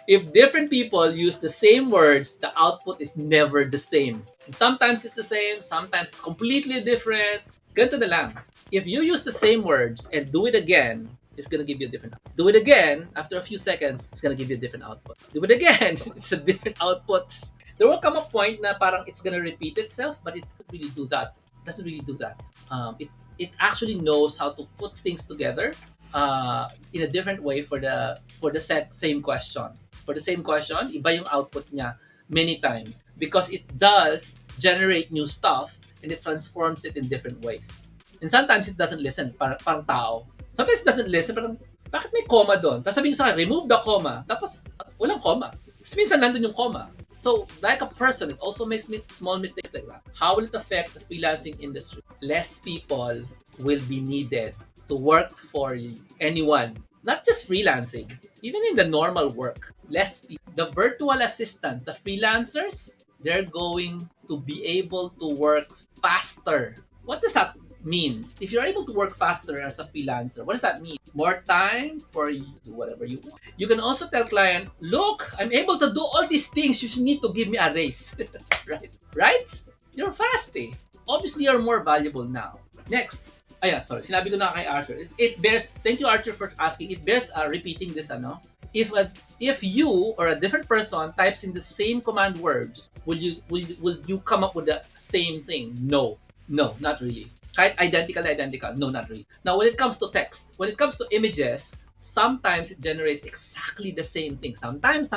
If different people use the same words, the output is never the same. And sometimes it's the same, sometimes it's completely different. Ganito na lang. If you use the same words and do it again, it's gonna give you a different output. Do it again, after a few seconds, it's gonna give you a different output. Do it again, it's a different output. There will come a point na parang it's gonna repeat itself, but it doesn't really do that. Doesn't really do that. It actually knows how to put things together in a different way for the same question. For the same question, iba yung output niya many times because it does generate new stuff and it transforms it in different ways. And sometimes it doesn't listen, parang tao. Sometimes it doesn't listen, parang bakit may comma doon? Tapos sabihin sa akin, remove the comma. Tapos walang comma. Tapos minsan nandun yung comma. So, like a person, it also makes small mistakes like that. How will it affect the freelancing industry? Less people will be needed to work for anyone. Not just freelancing, even in the normal work. Less people. The virtual assistants, the freelancers, they're going to be able to work faster. What does that mean? If you're able to work faster as a freelancer, what does that mean? More time for you to do whatever you want. You can also tell client, look, I'm able to do all these things. You need to give me a raise. Right? You're fast eh. Obviously, you're more valuable now. Next. Sorry. Sinabi ko na kay Arthur. It bears, thank you Arthur for asking. It bears repeating this If you or a different person types in the same command words, will you come up with the same thing? No, not really. Kahit identical, no, not really. Now, when it comes to text, when it comes to images, sometimes it generates exactly the same thing. Sometimes,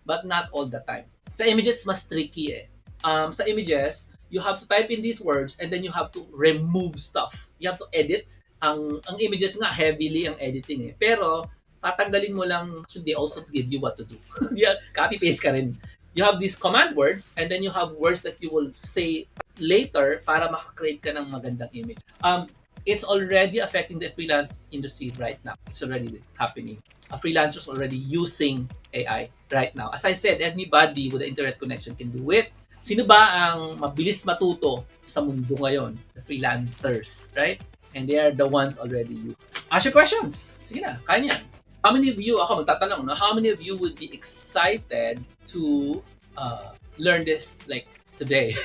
but not all the time. Sa images, mas tricky eh. Sa images, you have to type in these words and then you have to remove stuff. You have to edit. Ang images nga, heavily ang editing eh. Pero, tatanggalin mo lang, should they also give you what to do. Copy-paste ka rin. You have these command words and then you have words that you will say later para makakreate ka ng magandang image. It's already affecting the freelance industry right now. It's already happening. Freelancers already using AI right now. As I said, anybody with an internet connection can do it. Sino ba ang mabilis matuto sa mundo ngayon? The freelancers, right? And they are the ones already using. Ask your questions. Sige na, kaya niyan. How many of you, ako magtatanong, no? How many of you would be excited to learn this like today?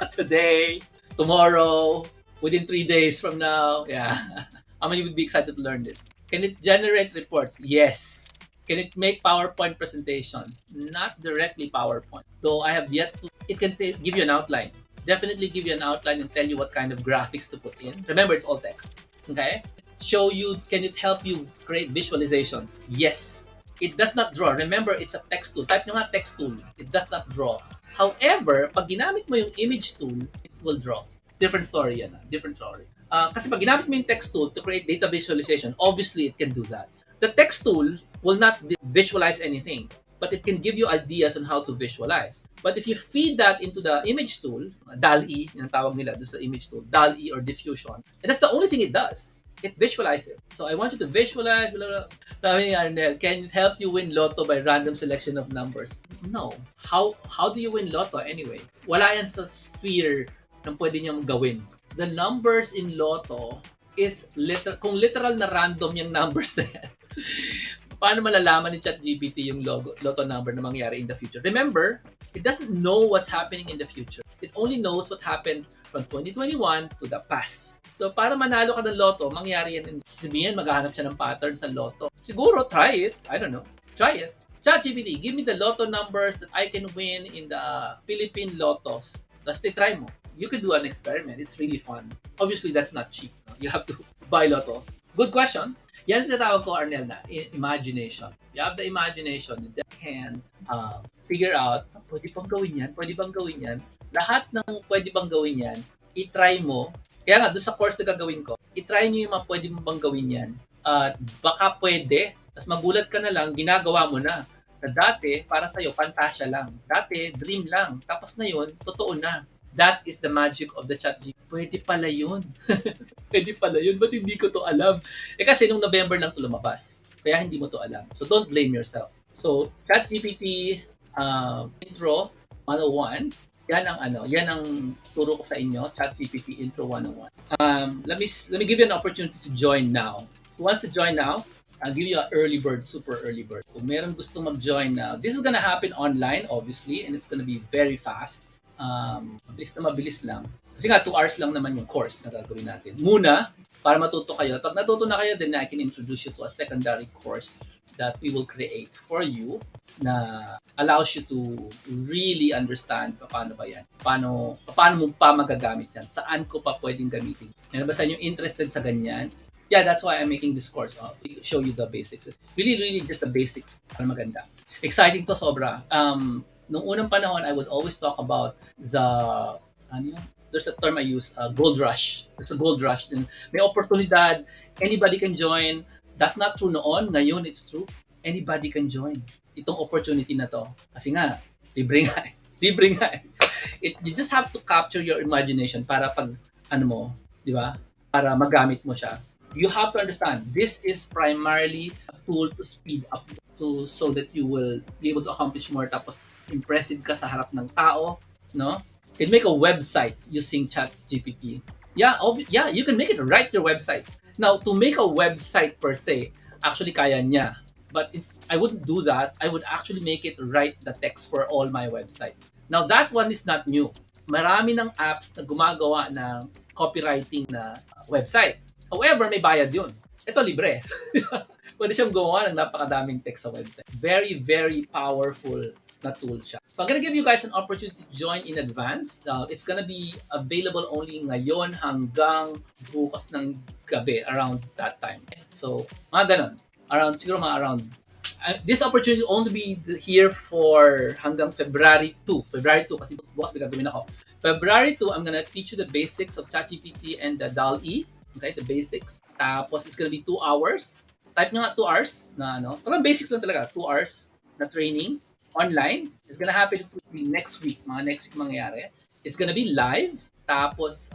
Today, tomorrow, within 3 days from now? Yeah. How many would be excited to learn this? Can it generate reports? Yes. Can it make PowerPoint presentations? Not directly PowerPoint. Though I have yet to, it can give you an outline. Definitely give you an outline and tell you what kind of graphics to put in. Remember, it's all text. Okay? Show you, can it help you create visualizations? Yes. It does not draw. Remember, it's a text tool. Type nyo nga text tool. It does not draw. However, pag ginamit mo yung image tool, it will draw. Different story yan. Different story. Kasi pag ginamit mo yung text tool to create data visualization, obviously it can do that. The text tool will not visualize anything, but it can give you ideas on how to visualize. But if you feed that into the image tool, DALL-E, yung tawag nila doon sa image tool, DALL-E or diffusion, and that's the only thing it does. It visualizes. So I want you to visualize, blah, blah. Sabi ni Arnel, can it help you win lotto by random selection of numbers? No. How do you win lotto anyway? Wala yan sa sphere ng pwede niyang gawin. The numbers in lotto is kung literal na random yung numbers na yan. Paano malalaman ni ChatGPT yung lotto number na mangyari in the future? Remember, it doesn't know what's happening in the future. It only knows what happened from 2021 to the past. So, para manalo ka ng lotto, mangyari yan. Sabihin, maghahanap siya ng pattern sa lotto. Siguro, try it. I don't know. Try it. ChatGPT, give me the lotto numbers that I can win in the Philippine lottos. Tapos try mo. You can do an experiment. It's really fun. Obviously, that's not cheap. No? You have to buy lotto. Good question. Yan ang tinatawag ko, Arnel, na imagination. You have the imagination. You can figure out, pwede bang gawin yan? Lahat ng pwede bang gawin yan, i-try mo. Kaya nga, doon sa course na gagawin ko, i-try nyo yung mga pwede mo bang gawin yan. Baka pwede, tapos magulat ka na lang, ginagawa mo na. Na dati, para sa'yo, pantasya lang. Dati, dream lang. Tapos ngayon, totoo na. That is the magic of the ChatGPT. Pwede pala yun. Pwede pala yun. Ba't hindi ko to alam? Kasi nung November lang to lumabas. Kaya hindi mo to alam. So don't blame yourself. So ChatGPT Intro 101. Yan ang turo ko sa inyo. ChatGPT Intro 101. Let me give you an opportunity to join now. Who wants to join now? I'll give you an early bird, super early bird. Kung meron gustong mag-join now, this is gonna happen online, obviously, and it's gonna be very fast. Mabilis lang. Kasi nga, 2 hours lang naman yung course na gagawin natin. Muna, para matuto kayo. Pag natuto na kayo, then I can introduce you to a secondary course that we will create for you na allows you to really understand paano ba yan. Paano mo pa magagamit yan. Saan ko pa pwedeng gamitin. Yan ba sa inyo interested sa ganyan? Yeah, that's why I'm making this course. Show you the basics. It's really just the basics para maganda. Exciting to sobra. Nung unang panahon, I would always talk about there's a term I use, gold rush. There's a gold rush. May oportunidad, anybody can join. That's not true noon. Ngayon, it's true. Anybody can join. Itong opportunity na to. Kasi nga, libre nga. You just have to capture your imagination para pag, di ba? Para magamit mo siya. You have to understand, this is primarily a tool to speed up so that you will be able to accomplish more, tapos impressive ka sa harap ng tao, no? You can make a website using ChatGPT. Yeah, you can make it write your website. Now, to make a website per se, actually kaya niya. But I wouldn't do that. I would actually make it write the text for all my website. Now, that one is not new. Marami ng apps na gumagawa ng copywriting na website. However, may bayad yun. Ito, libre. Pwede siyang gawa ng napakadaming text sa website. Very, very powerful na tool siya. So I'm gonna give you guys an opportunity to join in advance. It's gonna be available only ngayon hanggang bukas ng gabi, around that time. So, mga ganon. This opportunity will only be here for hanggang February 2. February 2 kasi bukas may gagawin ako. February 2, I'm gonna teach you the basics of ChatGPT and the DALL-E. Okay, the basics. Tapos it's gonna be 2 hours. Type nyo nga 2 hours na Talagang basics lang talaga. 2 hours na training online. It's gonna happen next week. Next week mangyayari. It's gonna be live. Tapos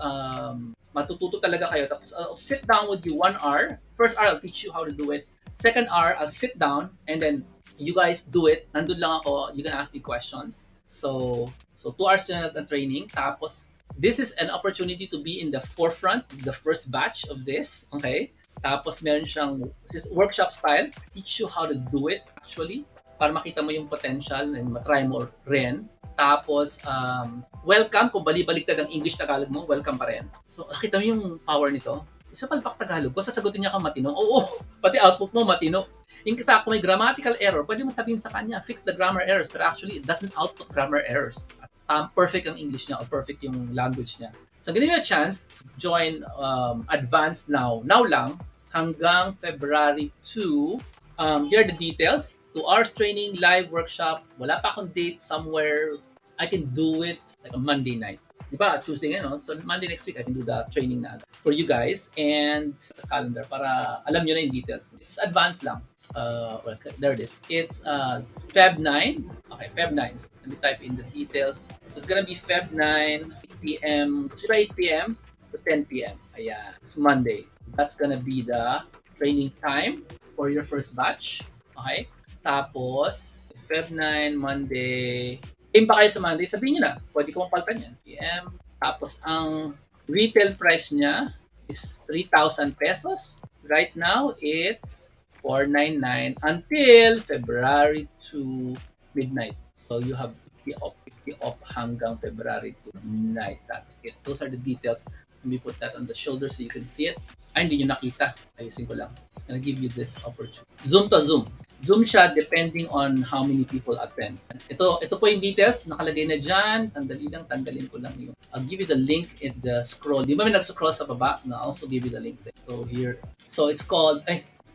matututo talaga kayo. Tapos I'll sit down with you 1 hour. First hour, I'll teach you how to do it. Second hour, I'll sit down and then you guys do it. Nandun lang ako. You can ask me questions. So 2 hours na training. Tapos this is an opportunity to be in the forefront, the first batch of this, okay? Tapos meron siyang workshop style, teach you how to do it actually, para makita mo yung potential and matry mo rin. Tapos, welcome, kung bali-baliktad ang English Tagalog mo, welcome pa rin. So, nakita mo yung power nito? Sa palpak Tagalog ko, sasagutin niya kang matino. Oo, pati output mo matino. In fact, kung may grammatical error, pwede mo sabihin sa kanya, fix the grammar errors. Pero actually, it doesn't output grammar errors. Perfect ang English niya or perfect yung language niya. So, give you a chance, join advanced now lang, hanggang February 2. Here are the details. 2 hours training, live workshop. Wala pa akong date somewhere. I can do it like a Monday night. Di ba? Tuesday ngayon, no? So Monday next week, I can do the training na for you guys and the calendar para alam nyo na yung details. This is advanced lang. Well, there it is. It's Feb 9. Okay, Feb 9. So, let me type in the details. So it's gonna be Feb 9, 8 p.m. It's 8 p.m. to 10 p.m. Ayan. It's Monday. That's gonna be the training time for your first batch. Okay? Tapos, Feb 9, Monday. Game pa kayo sa Monday, sabihin nyo na. Pwede ko mapaltan yan. PM. Tapos, ang retail price niya is 3,000 pesos. Right now, it's 499 until February 2 midnight. So, you have 50 off hanggang February 2 midnight. That's it. Those are the details. Let me put that on the shoulder so you can see it. Ay, hindi nyo nakita. Ayusin ko lang. I'm gonna give you this opportunity. Zoom to Zoom. Zoom siya depending on how many people attend. Ito po yung details. Nakalagay na dyan. Tanggalin ko lang yung. I'll give you the link in the scroll. Di ba may nag-scroll sa baba? No, I'll also give you the link there. So here. So it's called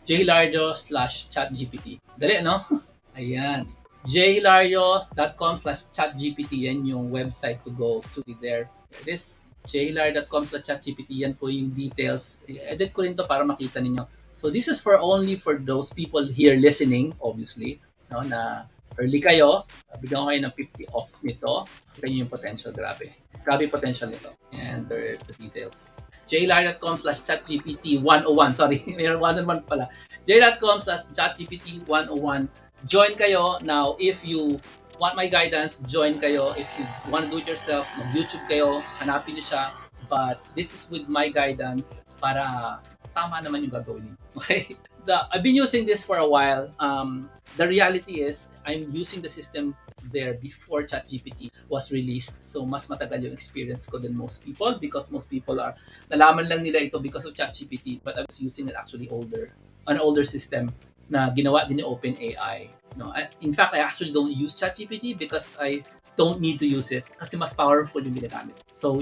jhilario/chatgpt. Dali, no? Ayan. jhilario.com/chatgpt. Yan yung website to go to there. There it is. jhilario.com/chatgpt. Yan po yung details. I-edit ko rin to para makita ninyo. So this is for only for those people here listening, obviously, no, na early kayo. Bigyan ko kayo ng 50 off nito. Kita nyo yung potential. Grabe potential nito. And there's the details. jhilario.com/chatgpt 101. Sorry, mayroon 101 pala. jhilario.com/chatgpt 101. Join kayo. Now, if you want my guidance, join kayo. If you want to do it yourself, mag-YouTube kayo, hanapin niyo siya. But this is with my guidance para tama naman yung gagawin niyo. Okay? I've been using this for a while. The reality is, I'm using the system there before ChatGPT was released. So, mas matagal yung experience ko than most people because most people are, nalaman lang nila ito because of ChatGPT. But I was using it actually an older system na ginawa din ni OpenAI. No, in fact, I actually don't use ChatGPT because I don't need to use it kasi mas powerful yung ginagamit. So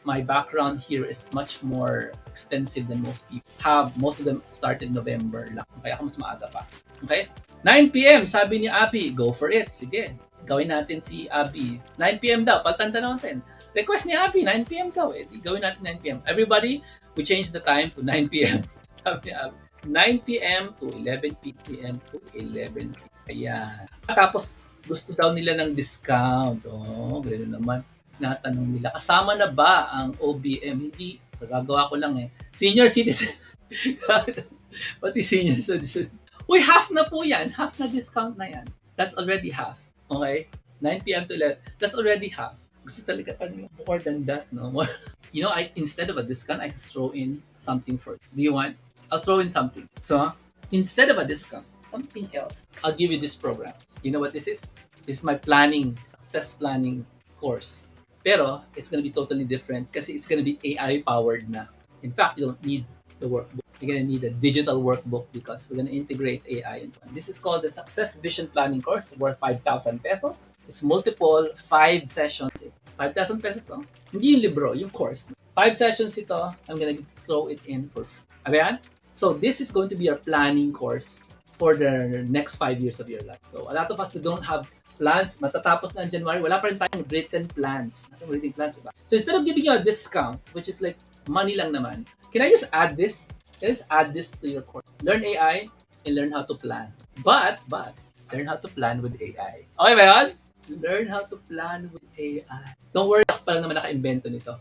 my background here is much more extensive than most people have. Most of them started November lang. Kaya ako mas maaga pa. Okay? 9 p.m. sabi ni Abby, go for it. Sige, gawin natin si Abby. 9 p.m. daw, paltanda natin. Request ni Abby, 9 p.m. daw. Gawin natin 9 p.m. Everybody, we change the time to 9 p.m. Sabi ni Abby. 9 p.m. to 11 p.m. to 11 p.m. Ayan. Tapos, gusto daw nila ng discount. Oh, gano'n naman. Natanong nila, kasama na ba ang OBM? Hindi. Gagawa ko lang eh. Senior citizen. Pati senior citizen. Uy, half na po yan. Half na discount na yan. That's already half. Okay? 9 p.m. to 11. That's already half. Gusto talaga more than that, no? More. You know, instead of a discount, I can throw in something for it. Do you want? I'll throw in something. So, instead of a discount, something else. I'll give you this program. You know what this is? This is my success planning course. Pero, it's gonna be totally different kasi it's gonna be AI-powered na. In fact, you don't need the workbook. You're gonna need a digital workbook because we're gonna integrate AI into it. This is called the Success Vision Planning course worth 5,000 pesos. It's multiple 5 sessions. 5,000 pesos to. Hindi yung libro, yung course. 5 sessions ito. I'm gonna throw it in for free. Ayan? So, this is going to be our planning course for the next 5 years of your life. So, a lot of us who don't have plans, matatapos na in January, wala pa rin tayong written plans. Written plans, diba? So, instead of giving you a discount, which is like money lang naman, can I just add this? Can I just add this to your course? Learn AI and learn how to plan. But, learn how to plan with AI. Okay ba yun? Learn how to plan with AI. Don't worry, ako pa lang naman naka-invento nito.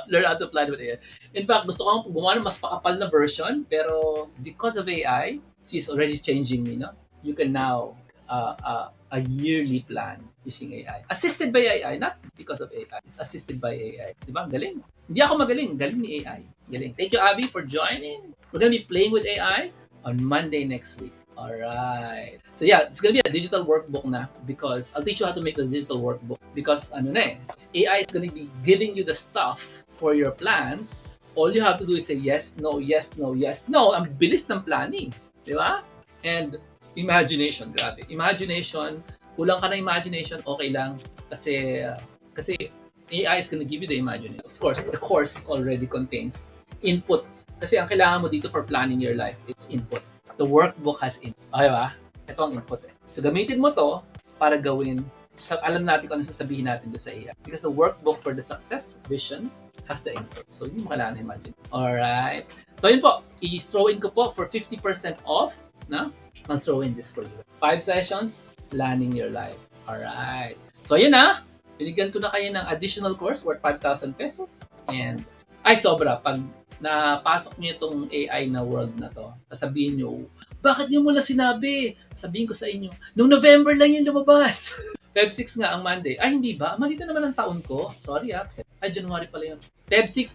Learn how to plan with AI. In fact, gusto ko gumawa ng mas pakapal na version, pero because of AI, she's already changing me, no? You can now a yearly plan using AI. Assisted by AI, not because of AI. It's assisted by AI. Diba? Galing. Hindi ako magaling. Galing ni AI. Galing. Thank you, Abby, for joining. We're gonna be playing with AI on Monday next week. Alright. So yeah, it's gonna be a digital workbook na because I'll teach you how to make the digital workbook because AI is gonna be giving you the stuff for your plans, all you have to do is say yes, no, yes, no, yes, no. Ang bilis ng planning. Di ba? And imagination, grabe. Imagination, kulang ka ng imagination, okay lang. Kasi AI is gonna give you the imagination. Of course, the course already contains input. Kasi ang kailangan mo dito for planning your life is input. The workbook has input. Okay ba? Ito ang input eh. So gamitin mo to para gawin, alam natin kung ano sasabihin natin doon sa AI. Because the workbook for the success vision has the input. So hindi mo kailangan imagine. Alright. So yun po, i-throw in ko po for 50% off. Na? I'll throw in this for you. 5 sessions, planning your life. Alright. So yun na. Binigyan ko na kayo ng additional course worth 5,000 pesos. And, ay sobra. Pag napasok niyo itong AI na world na to, sasabihin niyo, bakit niyo mula sinabi? Sabihin ko sa inyo, nung November lang yung lumabas. Feb 6 nga ang Monday. Ay, hindi ba? Malita naman ang taon ko. Sorry Ay, January pala yun. Feb 6.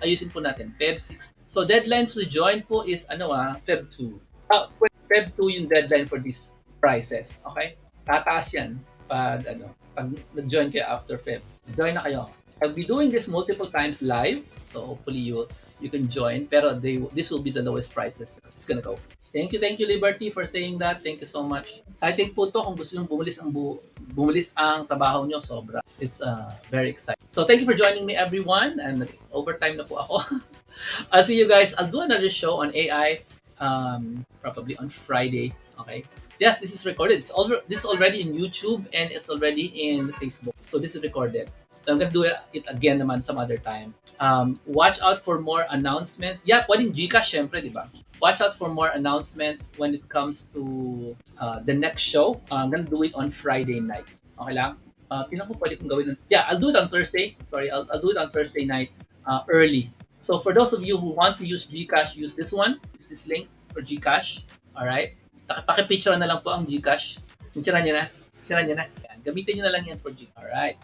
Ayusin po natin. Feb 6. So, deadline to join po is, Feb 2. Feb 2 yung deadline for these prices. Okay? Tataas yan pag nag-join kayo after Feb. Join na kayo. I'll be doing this multiple times live. So, hopefully you can join. Pero this will be the lowest prices. It's gonna go. Thank you, Liberty, for saying that. Thank you so much. I think po to, kung gusto nyo bumulis ang trabaho nyo, sobra. It's very exciting. So, thank you for joining me, everyone. And overtime na po ako. I'll see you guys. I'll do another show on AI probably on Friday. Okay. Yes, this is recorded. This is already in YouTube and it's already in Facebook. So this is recorded. So I'm gonna do it again naman some other time. Watch out for more announcements. Yeah, pwedeng Gcash syempre, di ba? Watch out for more announcements when it comes to the next show. I'm gonna do it on Friday nights. Okay lang? Tingnan ko pwede kong gawin. Yeah, I'll do it on Thursday. Sorry, I'll do it on Thursday night early. So for those of you who want to use Gcash, use this one. Use this link for Gcash. Alright? Pakipicture na lang po ang Gcash. Picturean nyo na. Yan. Gamitin nyo na lang yan for Gcash. Alright.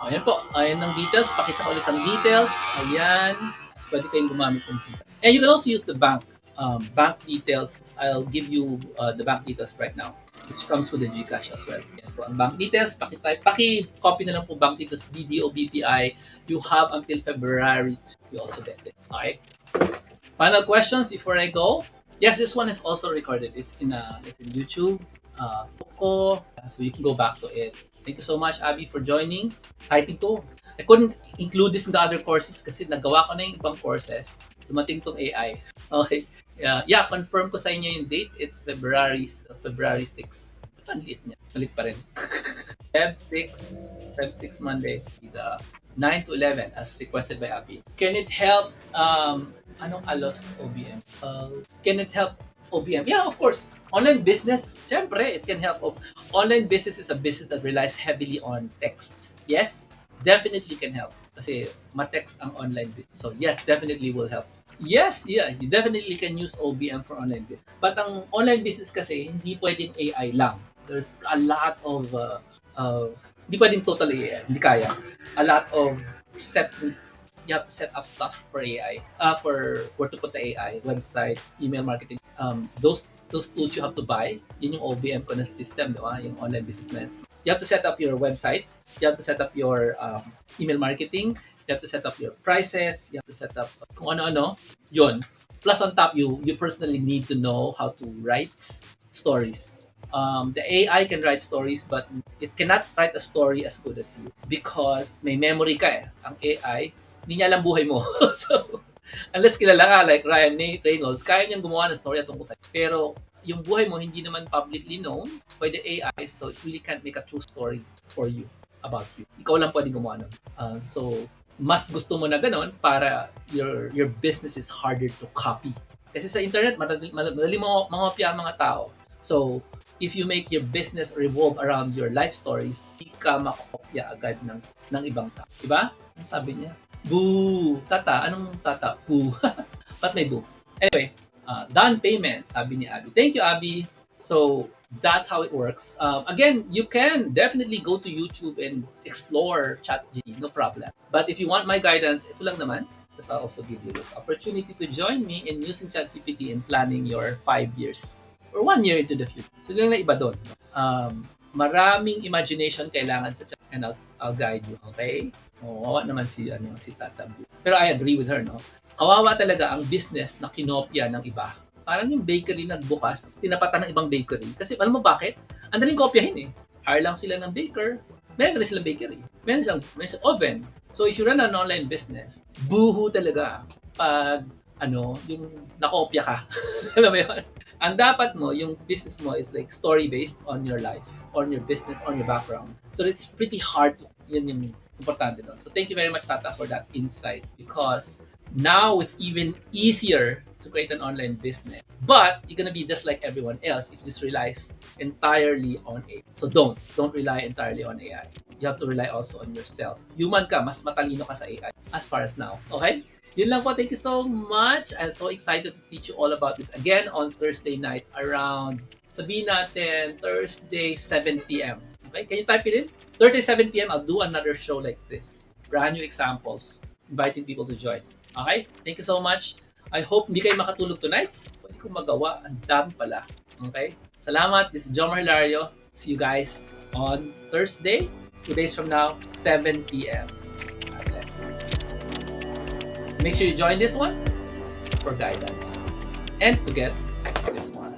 Ayan po. Ayan ang details. Pakita ko ulit ang details. Ayan. So, pwede kayong gumamit ng Gcash. And you can also use the bank details. I'll give you the bank details right now, which comes with the Gcash as well. Yan po ang bank details. Paki-copy na lang po bank details. BDO, BPI. You have until February to also get it. Okay? Final questions before I go. Yes, this one is also recorded. It's in YouTube, Fuko, so you can go back to it. Thank you so much, Abby, for joining. Exciting to. I couldn't include this in the other courses kasi nagawa ko na yung ibang courses. Dumating tong AI. Okay. Yeah, confirm ko sa inyo yung date. It's February 6. Ito ang liit niya. Malit pa rin. Feb 6 Monday. The 9 to 11 as requested by Abby. Can it help anong alos OBM? Can it help OBM? Yeah, of course. Online business, syempre, it can help. Online business is a business that relies heavily on text. Yes, definitely can help. Kasi ma-text ang online business. So yes, definitely will help. Yes, yeah, you definitely can use OBM for online business. But ang online business kasi, hindi pwedeng AI lang. There's a lot of hindi pwedeng total AI. Hindi kaya. A lot of you have to set up stuff for AI, for where to put the AI, website, email marketing. Those tools you have to buy. Yun yung OBM ko na system, di ba? Yung online businessman. You have to set up your website. You have to set up your email marketing. You have to set up your prices. You have to set up kung ano-ano. Yun. Plus on top, you personally need to know how to write stories. The AI can write stories, but it cannot write a story as good as you because may memory ka eh. Ang AI, hindi niya alam buhay mo. So, unless kilala ka, like Ryan Reynolds, kaya niyang gumawa ng story tungkol sa'yo. Pero, yung buhay mo hindi naman publicly known by the AI, so it really can't make a true story for you, about you. Ikaw lang pwede gumawa nun. So, mas gusto mo na ganun para your business is harder to copy. Kasi sa internet, madali mangopya ang mga tao. So, if you make your business revolve around your life stories, hindi ka makakopya agad ng ibang tao. Diba? Ang sabi niya? Boo! Tata. Anong tata? Boo. Ba't may boo? Anyway, down payment, sabi ni Abby. Thank you, Abby. So, that's how it works. Again, you can definitely go to YouTube and explore ChatGPT, no problem. But if you want my guidance, ito lang naman. Because I'll also give you this opportunity to join me in using ChatGPT in planning your 5 years or 1 year into the future. So, yung na iba doon. Maraming imagination kailangan sa chat and I'll guide you, okay? Oo naman si Tata Bu. Pero I agree with her, no? Kawawa talaga ang business na kinopya ng iba. Parang yung bakery nagbukas, tapos tinapatan ng ibang bakery. Kasi alam mo bakit? Ang daling kopyahin eh. Hire lang sila ng baker, meron rin silang bakery, meron silang oven. So if you run an online business, buho talaga pag yung nakopya ka. Alam mo yun? Ang dapat mo, yung business mo is like story-based on your life, on your business, on your background. So it's pretty hard to, yun yung importante doon. So thank you very much, Tata, for that insight because now it's even easier to create an online business. But you're gonna be just like everyone else if you just relies entirely on AI. So don't rely entirely on AI. You have to rely also on yourself. Human ka, mas matalino ka sa AI as far as now. Okay? Yun lang po. Thank you so much. I'm so excited to teach you all about this again on Thursday night around, sabihin natin, Thursday 7 p.m. Okay? Can you type it in? Thursday 7 p.m. I'll do another show like this. Brand new examples. Inviting people to join. Okay? Thank you so much. I hope hindi kayo makatulog tonight. Pwede kong magawa. Ang dami pala. Okay? Salamat. This is Jomar Hilario. See you guys on Thursday, 2 days from now, 7 p.m. God bless. Make sure you join this one for guidance and to get this one.